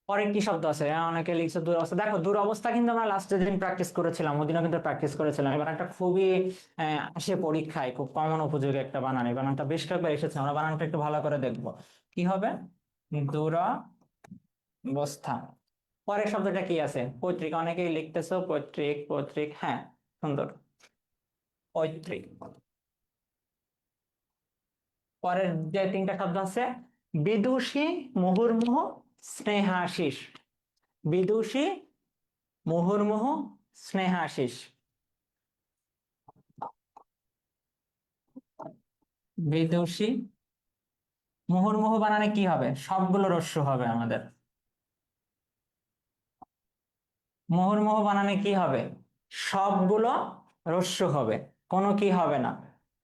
পরে কি শব্দ আছে? অনেকে লিখছে দুরবস্থা। দেখো দুরবস্থা কিন্তু আমরা লাস্টের দিন প্র্যাকটিস করেছিলাম, ওদিনও কিন্তু প্র্যাকটিস করেছিলাম। এবার একটা খুবই আসে পরীক্ষায়, খুব কমন উপযোগী একটা বানান। এই বানানটা বেশ কয়েকবার এসেছে, আমরা বানানটা একটু ভালো করে দেখবো। কি হবে? দুরবস্থা। পরের শব্দটা কি আছে? পৈতৃক। অনেকেই লিখতেছো পৈতৃক, পৈতৃক, হ্যাঁ সুন্দর, পৈতৃক। পরের যে 3টা শব্দ আছে, বিদুষী, মুহুর্মুহু, স্নেহাশিস। বিদুষী, মুহুর্মুহু, স্নেহাশিস। বিদুষী, মুহুর্মুহু বানানে কি হবে? সবগুলো রস্য হবে আমাদের। মুহুর্মুহু বানানে কি হবে? সবগুলো হ্রস্ব হবে, কোনো কি হবে না,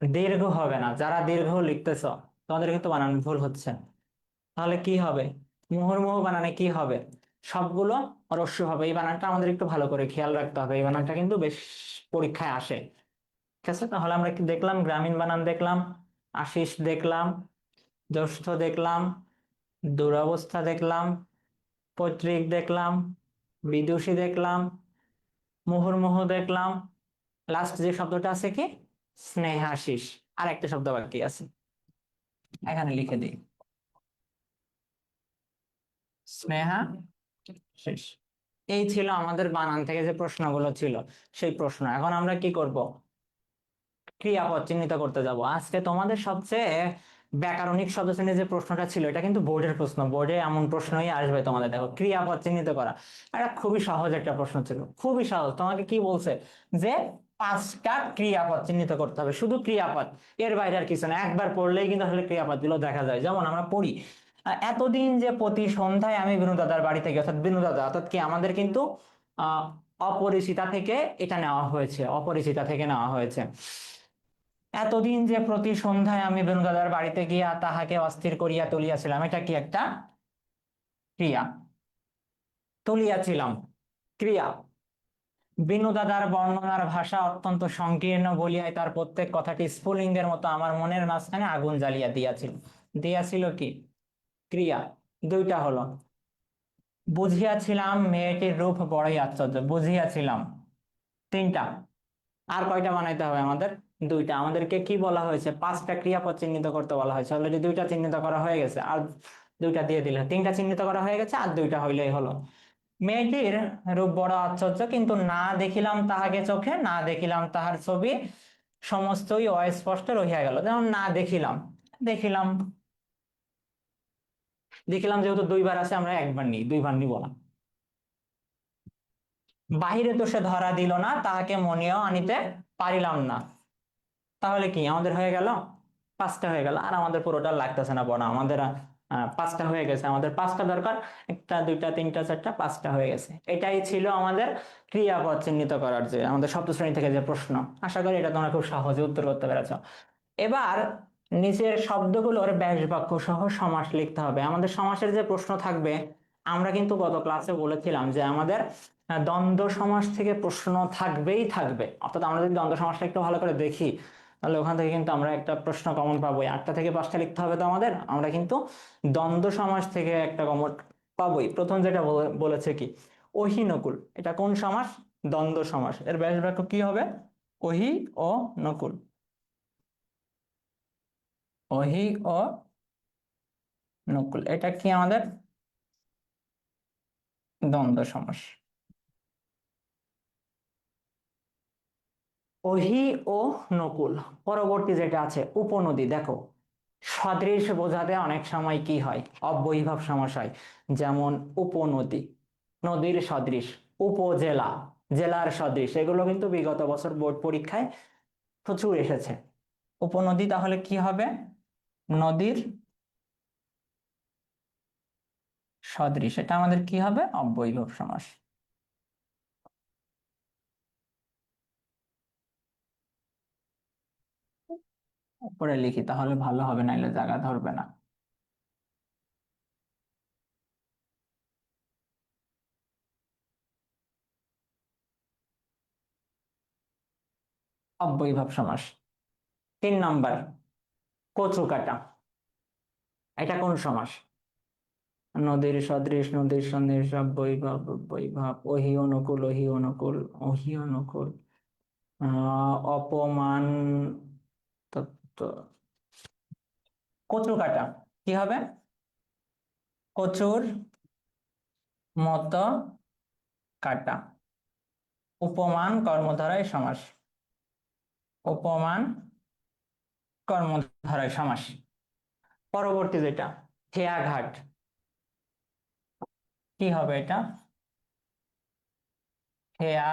দীর্ঘ হবে না। যারা দীর্ঘ লিখতেছ তোমাদের কিন্তু বানান ভুল হচ্ছে। তাহলে কি হবে? মুহুর্মুহু বানানে কি হবে? সবগুলো হ্রস্ব হবে। এই বানানটা আমাদের একটু ভালো করে খেয়াল রাখতে হবে, এই বানানটা কিন্তু বেশ পরীক্ষায় আসে। ঠিক আছে, তাহলে আমরা কি দেখলাম? গ্রামীণ বানান দেখলাম, আশিস দেখলাম, জ্যৈষ্ঠ দেখলাম, দুরবস্থা দেখলাম, পৈতৃক দেখলাম, বিদুষী দেখলাম, মুহুর্মুহু দেখলাম। লাস্ট যে শব্দটা আছে কি? স্নেহাশিস। আর একটা শব্দ বাকি আছে, এখানে লিখে দিই, স্নেহা শেষ। এই ছিল আমাদের বানান থেকে যে প্রশ্নগুলো ছিল, সেই প্রশ্ন। এখন আমরা কি করব? ক্রিয়াপদ চিহ্নিত করতে যাব। আজকে তোমাদের সবচেয়ে ব্যাকরণিক শব্দ শ্রেণীর যে প্রশ্নটা ছিল, এটা কিন্তু বোর্ডের প্রশ্ন, বোর্ডে এমন প্রশ্নই আসবে তোমাদের। দেখো, ক্রিয়াপদ চিহ্নিত করা, এটা খুবই সহজ একটা প্রশ্ন ছিল, খুবই সহজ। তোমাকে কি বলছে যে 5টা ক্রিয়াপদ চিহ্নিত করতে হবে, শুধু ক্রিয়াপদ, এর বাইরে আর কিছু না। একবার পড়লেই কিন্তু আসলে ক্রিয়াপদ গুলো দেখা যায়। যেমন আমরা পড়ি, এতদিন যে প্রতি সন্ধ্যায় আমি বিনু দাদার বাড়িতে গিয়ে, অর্থাৎ বিনু দাদা, অর্থাৎ কি আমাদের কিন্তু আহ অপরিচিতা থেকে এটা নেওয়া হয়েছে, অপরিচিতা থেকে নেওয়া হয়েছে। এতদিন যে প্রতি সন্ধ্যায় আমি বেণুদাদার বাড়িতে গিয়া তাহাকে অস্থির করিয়া তুলিয়াছিলাম, এটা কি একটা ক্রিয়া? তুলিয়াছিলাম, ক্রিয়া। বিনুদাদার বর্ণনার ভাষা অত্যন্ত সংকীর্ণ বলিয়ায় তার প্রত্যেক কথাটি স্ফুলিঙ্গের মতো আমার মনের মাঝখানে আগুন জ্বালিয়া দিয়াছিল। দিয়াছিল কি? ক্রিয়া। দুইটা হলো। বুঝিয়াছিলাম মেয়েটির রূপ বড়ই আশ্চর্য, বুঝিয়াছিলাম। তিনটা। আর কয়টা বানাইতে হবে আমাদের? দুইটা। আমাদেরকে কি বলা হয়েছে? 5টা ক্রিয়াপদ চিহ্নিত করতে বলা হয়েছে। অলরেডি দুইটা চিহ্নিত করা হয়ে গেছে, আর দুইটা দিয়ে দিলে 3টা চিহ্নিত করা হয়ে গেছে, আর দুইটা হইলেই হলো। মেয়েটির রূপ বড় আশ্চর্য, কিন্তু না দেখিলাম তাহাকে চোখে, না দেখিলাম তাহার ছবি, সমস্তই অস্পষ্ট রহিয়া গেল। যেমন না দেখিলাম, দেখিলাম, দেখিলাম যেহেতু দুইবার আছে, আমরা একবার নিই, দুইবার নিব না। বাহিরে তো সে ধরা দিল না, তাহাকে মনেও আনিতে পারিলাম না। তাহলে কি আমাদের হয়ে গেল? 5টা হয়ে গেল। আর আমাদের পুরোটা লাগতেছে না পড়া, আমাদের 5টা হয়ে গেছে। আমাদের 5টা দরকার, একটা, দুইটা, তিনটা, চারটা, 5টা হয়ে গেছে। এটাই ছিল আমাদের ক্রিয়াপদ চিহ্নিত করার যে আমাদের সপ্তম শ্রেণী থেকে যে প্রশ্ন। আশা করি এটা তোমরা খুব সহজে উত্তর করতে পেরেছো। এবার নিচের শব্দগুলোর ব্যাস বাক্য সহ সমাস লিখতে হবে। আমাদের সমাসের যে প্রশ্ন থাকবে, আমরা কিন্তু গত ক্লাসে বলেছিলাম যে আমাদের দ্বন্দ্ব সমাস থেকে প্রশ্ন থাকবেই থাকবে। অর্থাৎ আমরা যদি দ্বন্দ্ব সমাসটা একটু ভালো করে দেখি, তাহলে ওখান থেকে কিন্তু আমরা একটা প্রশ্ন কমন পাবোই। 8টা থেকে 5টা লিখতে হবে তো আমাদের, আমরা কিন্তু দ্বন্দ্ব সমাস থেকে একটা কমন পাবোই। প্রথম যেটা বলেছে কি? অহিনকুল। এটা কোন সমাস? দ্বন্দ্ব সমাস। এর ব্যাস বাক্য কি হবে? অহি ও নকুল। অহি ও নকুল, এটা কি আমাদের দ্বন্দ্ব সমাস। অহি ও নকুল। পরবর্তী যেটা আছে উপনদী, দেখো সদৃশ বোঝাতে অনেক সময় কি হয়? অব্যয়ীভাব সমাস হয়। যেমন উপনদী, নদীর সদৃশ। উপজেলা, জেলার সদৃশ। এগুলো কিন্তু বিগত বছর বোর্ড পরীক্ষায় প্রচুর এসেছে। উপনদী তাহলে কি হবে? নদীর সদৃশ। এটা আমাদের কি হবে? অব্যয়ীভাব সমাস। উপরে লিখি তাহলে ভালো হবে, নাইলে জায়গা ধরবে না। অব্যয়ীভাব সমাস। 3 নাম্বার, কচু কাটা। এটা কোন সমাস? নদীর সদৃশ, নদীর সদৃশ, অব্যয়ীভাব, অব্যয়ীভাব, ওহি অনুকূল, ওহি অনুকূল, ওহি অনুকূল। অপমান তত্ত্ব। কচু কাটা কি হবে? কচুর মতো কাটা। উপমান কর্মধারয় সমাস। উপমান কর্মধারয় সমাস। পরবর্তী যেটা খেয়াঘাট, কি হবে এটা? খেয়া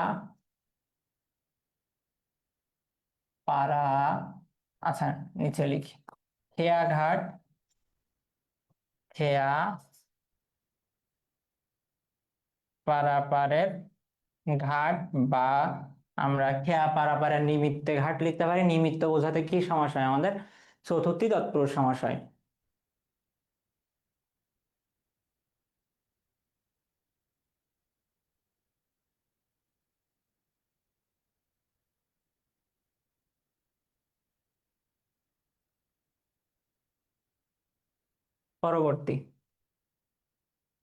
পাড়া, আচ্ছা নিচে লিখি, খেয়াঘাট, খেয়া পারাপারের ঘাট বা আমরা খেয়া পারাপারের নিমিত্তে ঘাট লিখতে পারি। নিমিত্ত বোঝাতে কি সমাস হয় আমাদের? চতুর্থী তৎপুরুষ সমাস হয়। পরবর্তী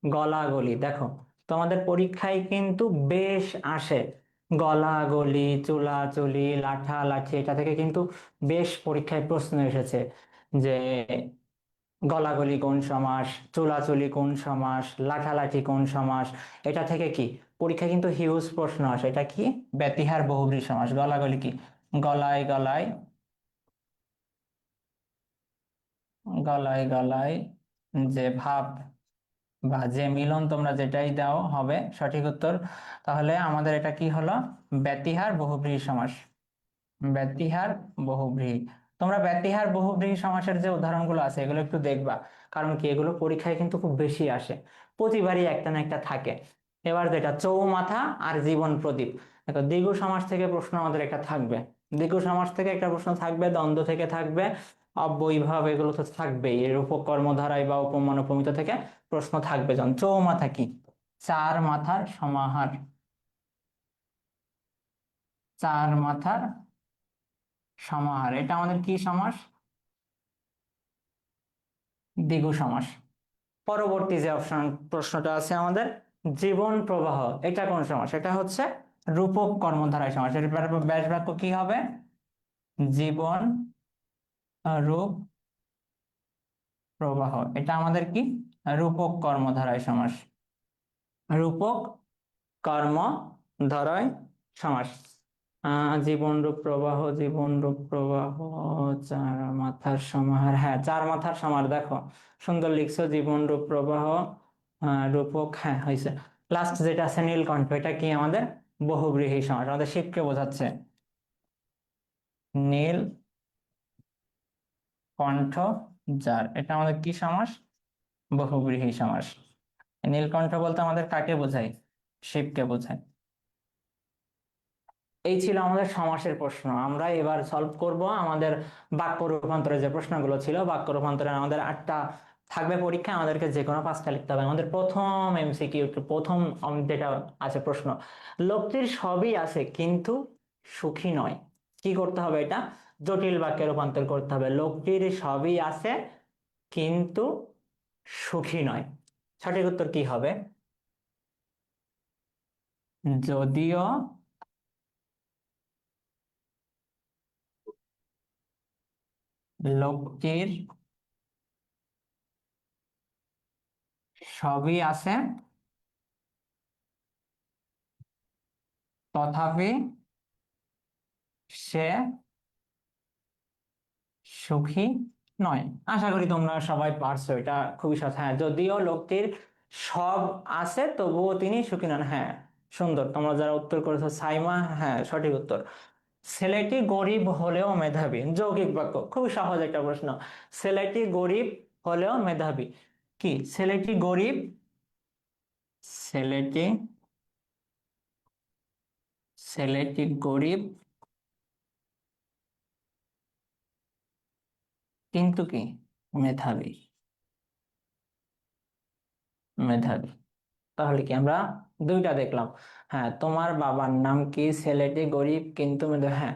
গলাগলি দেখো, তোমাদের পরীক্ষায় কিন্তু বেশ আসে। গলাগলি, চুলাচুলি, লাঠালাঠি, এটা থেকে কিন্তু বেশ পরীক্ষায় প্রশ্ন এসেছে যে গলাগলি কোন সমাস, চুলাচুলি কোন সমাস, লাঠালাঠি কোন সমাস। এটা থেকে কি পরীক্ষায় কিন্তু হিউজ প্রশ্ন আসে। এটা কি? ব্যতিহার বহুব্রীহি সমাস। গলাগলি কি? গলায় গলায়, গলায় গলায় যে ভাব বা যে মিলন, তোমরা যেটাই দাও হবে সঠিক উত্তর। তাহলে আমাদের এটা কি হলো? ব্যতিহার বহুব্রীহি সমাস। ব্যতিহার বহুব্রীহি। তোমরা ব্যতিহার বহুব্রীহি সমাসের যে উদাহরণগুলো আছে এগুলো একটু দেখবা, কারণ কি এগুলো পরীক্ষায় কিন্তু খুব বেশি আসে, প্রতিবারই একটা না একটা থাকে। এবার যেটা চৌমাথা আর জীবন প্রদীপ, দেখো দ্বিগু সমাস থেকে প্রশ্ন আমাদের একটা থাকবে। দ্বিগু সমাস থেকে একটা প্রশ্ন থাকবে, দ্বন্দ্ব থেকে থাকবে, অব্যয়ীভাব এগুলো তো থাকবেই, এর উপকর্মধারায় বা উপমান উপমিত থেকে প্রশ্ন থাকবে। যখন চৌমাথা কি? চার মাথার সমাহার। চার মাথার সমাহার, এটা আমাদের কি সমাস? দ্বিগু সমাস। পরবর্তী যে অপশন প্রশ্নটা আছে আমাদের, জীবন প্রবাহ, এটা কোন সমাস? এটা হচ্ছে রূপক কর্মধারয় সমাস। এর ব্যাস বাক্য কি হবে? জীবন রূপ প্রবাহ, এটা আমাদের কি? রূপক কর্মধারয় সমাস। রূপক কর্মধারয় সমাস। জীবন রূপ প্রবাহ, জীবন রূপ প্রবাহ, চার মাথার সমাহার। হ্যাঁ, চার মাথার সমাহার, দেখো সুন্দর লিখছো, জীবন রূপ প্রবাহ। রূপক, হ্যাঁ হয়েছে। লাস্ট যেটা আছে নীলকণ্ঠ, এটা কি আমাদের? বহুব্রীহি সমাস, আমাদের শিবকে বোঝাচ্ছে। নীল কণ্ঠ যার, এটা আমাদের কি সমাস? বহুব্রীহি সমাস। নীলকণ্ঠ বলতে আমাদের কাকে বোঝায়? শিবকে বোঝায়। এই ছিল আমাদের সমাসের প্রশ্ন। আমরা এবার সলভ করব আমাদের বাক্য রূপান্তরের যে প্রশ্নগুলো ছিল। বাক্য রূপান্তরে আমাদের 8টা থাকবে পরীক্ষা, আমাদেরকে যে কোনো 5টা লিখতে হবে। আমাদের প্রথম এমসিকিউ, প্রথম যেটা আছে প্রশ্ন, লোকটির সবই আছে কিন্তু সুখী নয়। কি করতে হবে? এটা জটিল বাক্যে রূপান্তর করতে হবে। লোকটির সবই আছে কিন্তু সুখী নয়। সঠিক উত্তর কি হবে? যদিও লোকটির সবই আছে তথাপি সে সুখী নয়। আশা করি তোমরা সবাই পারছো, এটা খুবই সহজ। হ্যাঁ, যদিও লোকটির সব আছে তবুও তিনি সুখী নন। হ্যাঁ, সুন্দর, তোমরা যারা উত্তর করেছো সাইমা, হ্যাঁ সঠিক উত্তর। ছেলেটি গরিব হলেও মেধাবী, যৌগিক বাক্য, খুবই সহজ একটা প্রশ্ন। ছেলেটি গরিব হলেও মেধাবী, কি? ছেলেটি গরিব, ছেলেটি ছেলেটি গরিব কিন্তু কি মেধাবী, মেধাবী। তাহলে কি আমরা দুইটা দেখলাম? হ্যাঁ, তোমার বাবার নাম কি? ছেলেটি গরিব কিন্তু হ্যাঁ।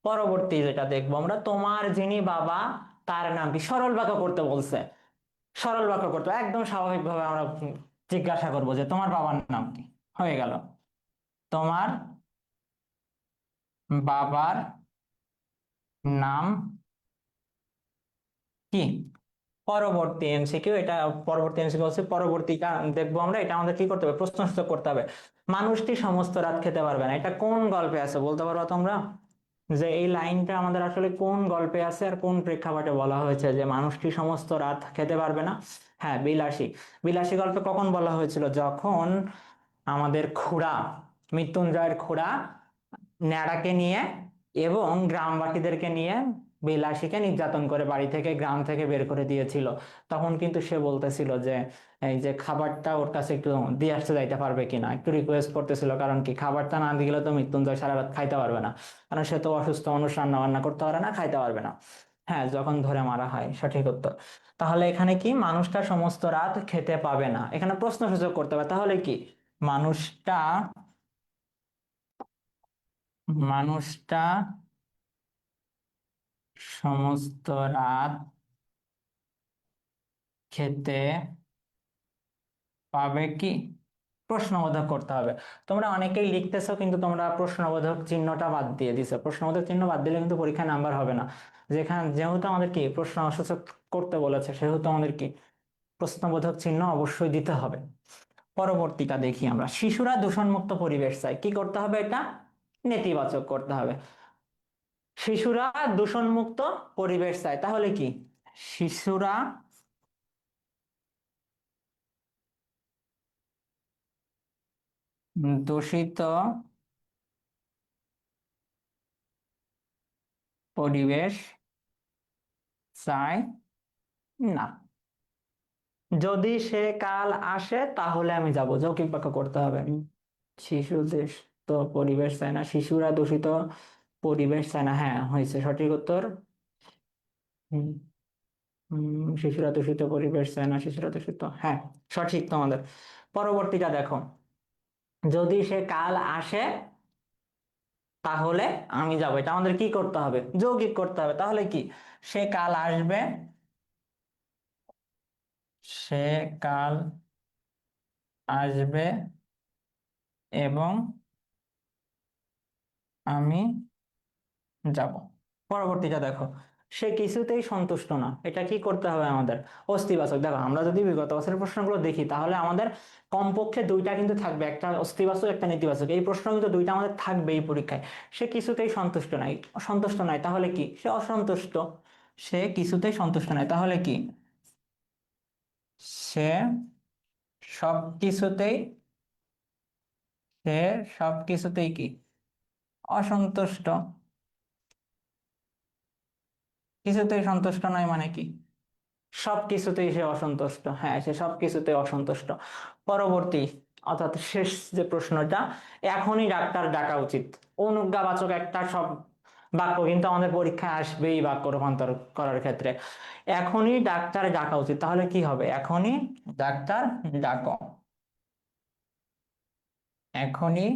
পরবর্তী যেটা দেখবো আমরা, তোমার যিনি বাবা তার নাম কি? সরল বাক্য করতে বলছে। সরল বাক্য করতে একদম স্বাভাবিকভাবে আমরা জিজ্ঞাসা করবো যে তোমার বাবার নাম কি। হয়ে গেল, তোমার বাবার নাম কি? পরবর্তী এমসিকিউ এটা। পরবর্তী এমসিকিউ হচ্ছে পরবর্তীটা দেখবো আমরা। এটা আমাদের কি করতে হবে? প্রশ্নসূচক করতে হবে। মানুষটি সমস্ত রাত খেতে পারবে না, এটা কোন গল্পে আছে বলতে পারবা তোমরা? যে এই লাইনটা আমাদের আসলে কোন গল্পে আছে আর কোন প্রেক্ষাপটে বলা হয়েছে যে মানুষটি সমস্ত রাত খেতে পারবে না? হ্যাঁ, বিলাসী। বিলাসী গল্পে কখন বলা হয়েছিল? যখন আমাদের খুড়া, মৃত্যুঞ্জয়ের খুড়া ন্যাড়াকে নিয়ে এবং গ্রামবাসীদেরকে নিয়ে বিলাসীকে নির্যাতন করে বাড়ি থেকে গ্রাম থেকে বের করে দিয়েছিল। তখন কিন্তু সে বলতেছিল যে এই যে খাবারটা ওর কাছে একটু দিয়ে আসতে যাইতে পারবে কিনা, একটু রিকোয়েস্ট করতেছিল। কারণ কি, খাবারটা না দিয়ে গেলে তো মৃত্যুঞ্জয় সারা রাত খাইতে পারবে না, কারণ সে তো অসুস্থ মানুষ, রান্না বান্না করতে পারে না, খাইতে পারবে না। হ্যাঁ, যখন ধরে মারা হয়, সঠিক উত্তর। তাহলে এখানে কি, মানুষটা সমস্ত রাত খেতে পাবে না, এখানে প্রশ্নসূচক করতে হবে। তাহলে কি, মানুষটা মানুষটা সমস্ত রাত খেতে পাবে কি, প্রশ্নবোধক করতে হবে। তোমরা অনেকেই লিখতেছো কিন্তু তোমরা প্রশ্নবোধক চিহ্নটা বাদ দিয়ে দিছো। প্রশ্নবোধক চিহ্ন বাদ দিলে কিন্তু পরীক্ষায় নাম্বার হবে না। যেখানে যেহেতু আমাদের কি প্রশ্নসূচক করতে বলেছে, সেহেতু আমাদের কি প্রশ্নবোধক চিহ্ন অবশ্যই দিতে হবে। পরবর্তীটা দেখি আমরা, শিশুরা দূষণমুক্ত পরিবেশ চায়, কি করতে হবে, এটা নেতিবাচক করতে হবে। শিশুরা দূষণমুক্ত পরিবেশ চায়, তাহলে কি, শিশুরা দূষিত পরিবেশ চায় না। যদি সে কাল আসে তাহলে আমি যাব, যৌক্তিক বাক্য করতে হবে। শিশুদের তো পরিবেশ চায় না, শিশুরা দূষিত পরিবেশ চায় না, হ্যাঁ হয়েছে, সঠিক উত্তর। হুম, শিশুরা দূষিত পরিবেশ চায় না, শিশুরা দূষিত, হ্যাঁ সঠিক তোমাদের। পরবর্তীটা দেখো, যদি সে কাল আসে তাহলে আমি যাব, এটা আমাদের কি করতে হবে, যৌগিক করতে হবে। তাহলে কি, সে কাল আসবে, সে কাল আসবে এবং আমি যাব। পরবর্তীটা দেখো, সে কিছুতেই সন্তুষ্ট না, এটা কি করতে হবে আমাদের, অস্তিবাচক। দেখো, আমরা যদি বিগত বছরের প্রশ্নগুলো দেখি তাহলে আমাদের কমপক্ষে দুইটা কিন্তু থাকবে, একটা অস্তিবাচক একটা নেতিবাচক। এই প্রশ্ন কিন্তু দুইটা আমাদের থাকবে এই পরীক্ষায়। সে কিছুতেই সন্তুষ্ট নাই, সন্তুষ্ট নাই, তাহলে কি, সে অসন্তুষ্ট। সে কিছুতেই সন্তুষ্ট নাই, তাহলে কি, সে সব কিছুতেই সে সব কিছুতেই কি, অসন্তুষ্ট। কিছুতেই সন্তুষ্ট নয় মানে কি, সবকিছুতেই সে অসন্তুষ্ট, হ্যাঁ সে সবকিছুতেই অসন্তুষ্ট। পরবর্তী অর্থাৎ শেষ যে প্রশ্নটা, এখনই ডাক্তার ডাকা উচিত, অনুজ্ঞাবাচক একটা সব বাক্য কিন্তু আমাদের পরীক্ষায় আসবেই বাক্য রূপান্তর করার ক্ষেত্রে। এখনই ডাক্তার ডাকা উচিত, তাহলে কি হবে, এখনই ডাক্তার ডাকো, এখনই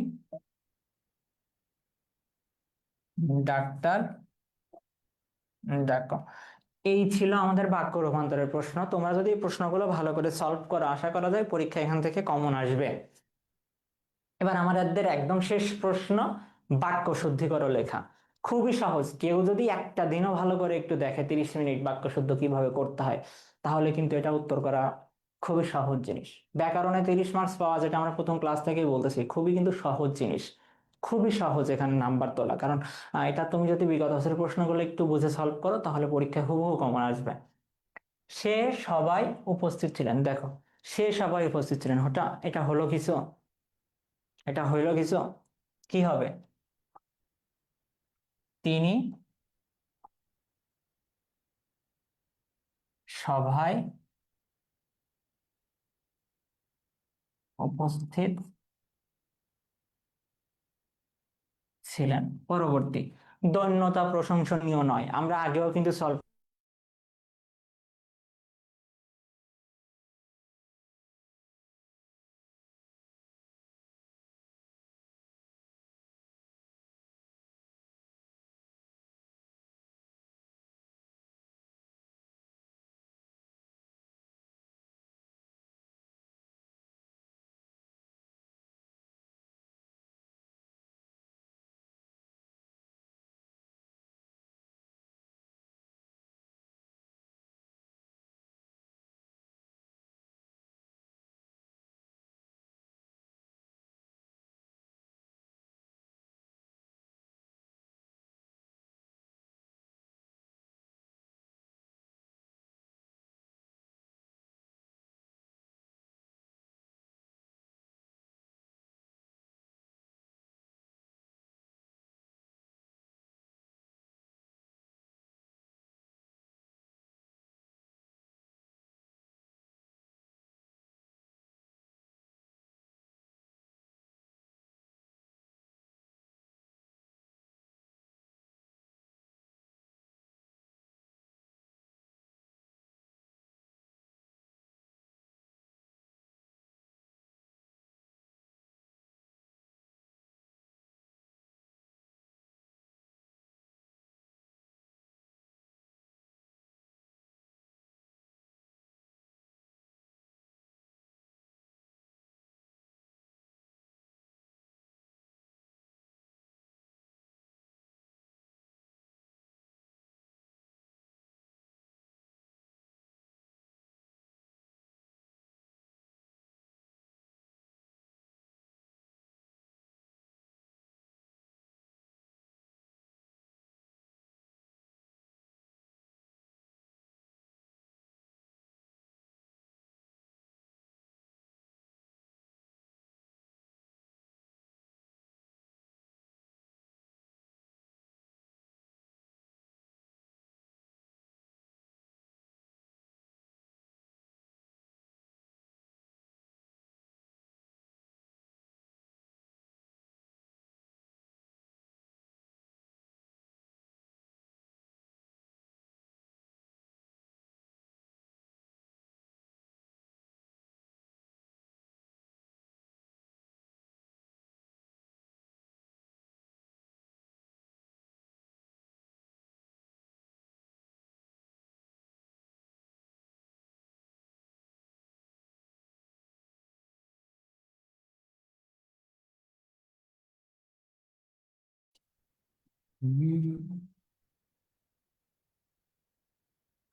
ডাক্তার ডাকো। এই ছিল আমাদের বাক্য রূপান্তরের প্রশ্ন। তোমরা যদি এই প্রশ্নগুলো ভালো করে সলভ করো, আশা করা যায় পরীক্ষা এখান থেকে কমন আসবে। এবার আমাদের একদম শেষ প্রশ্ন, বাক্য শুদ্ধি করো লেখা। খুবই সহজ, কেউ যদি একটা দিনও ভালো করে একটু দেখে 30 মিনিট বাক্য শুদ্ধ কিভাবে করতে হয়, তাহলে কিন্তু এটা উত্তর করা খুবই সহজ জিনিস। ব্যাকরণে 30 মার্কস পাওয়া, যেটা আমরা প্রথম ক্লাস থেকেই বলতেছি, খুবই কিন্তু সহজ জিনিস, খুবই সহজ এখানে নাম্বার তোলা। কারণ এটা তুমি যদি বিগত বছরের প্রশ্নগুলো একটু বুঝে সলভ করো, তাহলে পরীক্ষায় হুবহু কমন আসবে। সে সবাই উপস্থিত ছিলেন, দেখো সে সবাই উপস্থিত ছিলেন, ওটা এটা হলো কিছু, এটা হইলো কিছু, কি হবে, তিনি সভায় উপস্থিত ছিলেন। পরবর্তী, দৈন্যতা প্রশংসনীয় নয়, আমরা আগেও কিন্তু সলভ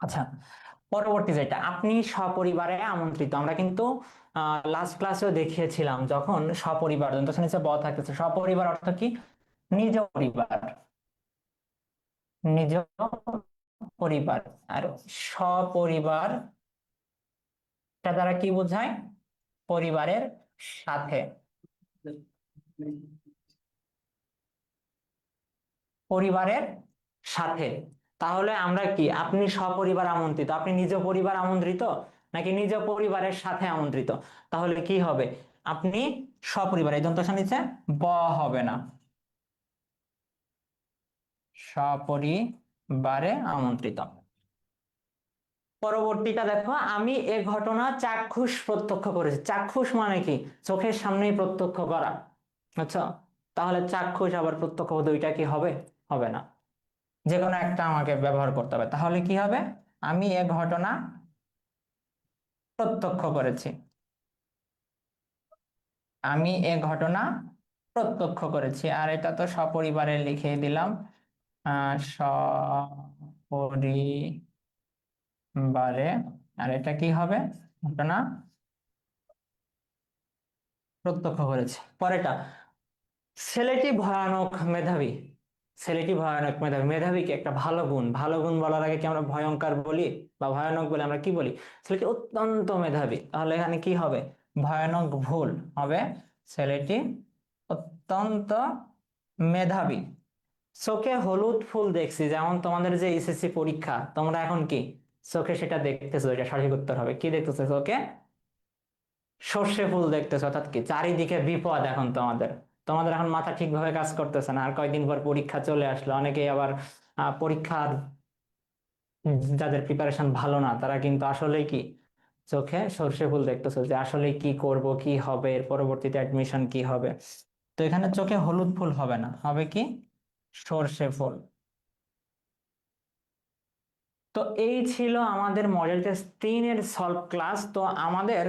আচ্ছা, পরবর্তী যেটা, আপনি সপরিবারে আমন্ত্রিত। আমরা কিন্তু লাস্ট ক্লাসেও দেখিয়েছিলাম, যখন সপরিবার দন্তস নিচে ব থাকতেছে, সপরিবার অর্থ কি? নিজ পরিবার, নিজ পরিবার। আর সপরিবার টা দ্বারা কি বোঝায়? পরিবারের সাথে, পরিবারের সাথে। তাহলে আমরা কি, আপনি সপরিবার আমন্ত্রিত, আপনি নিজ পরিবার আমন্ত্রিত নাকি নিজ পরিবারের সাথে আমন্ত্রিত? তাহলে কি হবে? আপনি সপরিবার, এই দন্তস নিচে ব হবে না, সপরিবারে আমন্ত্রিত। পরবর্তীটা দেখো, আমি এ ঘটনা চাক্ষুষ প্রত্যক্ষ করেছি। চাক্ষুষ মানে কি? চোখের সামনেই প্রত্যক্ষ করা। আচ্ছা, তাহলে চাক্ষুষ আবার প্রত্যক্ষ দুইটা কি হবে? হবে না, যে কোনো একটা আমাকে ব্যবহার করতে হবে। তাহলে কি হবে? আমি এ ঘটনা প্রত্যক্ষ করেছি, আমি এ ঘটনা প্রত্যক্ষ করেছি। আর এটা তো সপরিবারে লিখে দিলাম, সপরিবারে। আর এটা কি হবে? ঘটনা প্রত্যক্ষ করেছে। পরেরটা, ছেলেটি ভয়ানক মেধাবী। ছেলেটি ভয়ানক মেধাবী, মেধাবী কি একটা ভালো গুণ? ভালো গুণ বলার আগে কি আমরা ভয়ঙ্কর বলি বা ভয়ানক বলে? আমরা কি বলি? ছেলেটি অত্যন্ত মেধাবী। তাহলে এখানে কি হবে? ভয়ানক ভুল হবে, ছেলেটি অত্যন্ত মেধাবী। চোখে হলুদ ফুল দেখছি, যেমন তোমাদের যে এসএসসি পরীক্ষা, তোমরা এখন কি চোখে সেটা দেখতেছো? এটা সঠিক উত্তর হবে। কি দেখতেছো চোখে? সর্ষে ফুল দেখতেছো। অর্থাৎ কি, চারিদিকে বিপদ এখন তোমাদের। তোমাদের এখন মাথা ঠিকভাবে কাজ করতেছে না। আর কয়দিন পর পরীক্ষা চলে আসলো, অনেকেই আবার পরীক্ষার যাদের প্রিপারেশন ভালো না, তারা কিন্তু আসলেই কি চোখে সর্ষে ফুল দেখতেছো, যে আসলে কি করব, কি হবে, এর পরবর্তীতে অ্যাডমিশন কি হবে। তো এখানে চোখে হলুদ ফুল হবে না, হবে কি? সর্ষে ফুল। তো এই ছিল আমাদের মডেল টেস্ট 3 এর সলভ ক্লাস। তো আমাদের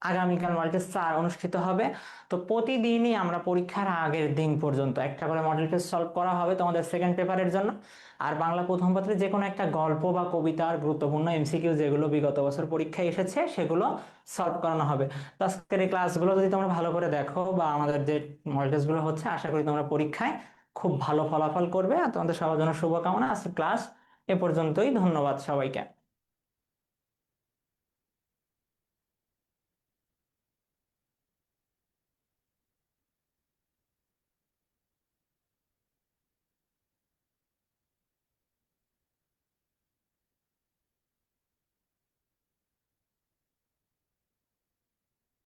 আগামীকাল মডেল টেস্ট 4 অনুষ্ঠিত হবে। তো প্রতিদিনই আমরা পরীক্ষার আগের দিন পর্যন্ত একটা করে মডেল টেস্ট সলভ করা হবে তোমাদের সেকেন্ড পেপারের জন্য। আর বাংলা প্রথম পত্রে যে কোনো একটা গল্প বা কবিতার গুরুত্বপূর্ণ এমসিকিউ যেগুলো বিগত বছর পরীক্ষায় এসেছে, সেগুলো সলভ করানো হবে। তো আজকের এই ক্লাসগুলো যদি তোমরা ভালো করে দেখো, বা আমাদের যে মডেল টেস্ট গুলো হচ্ছে, আশা করি তোমরা পরীক্ষায় খুব ভালো ফলাফল করবে। আর তোমাদের সবার জন্য শুভকামনা। আজকের ক্লাস এ পর্যন্তই। ধন্যবাদ সবাইকে।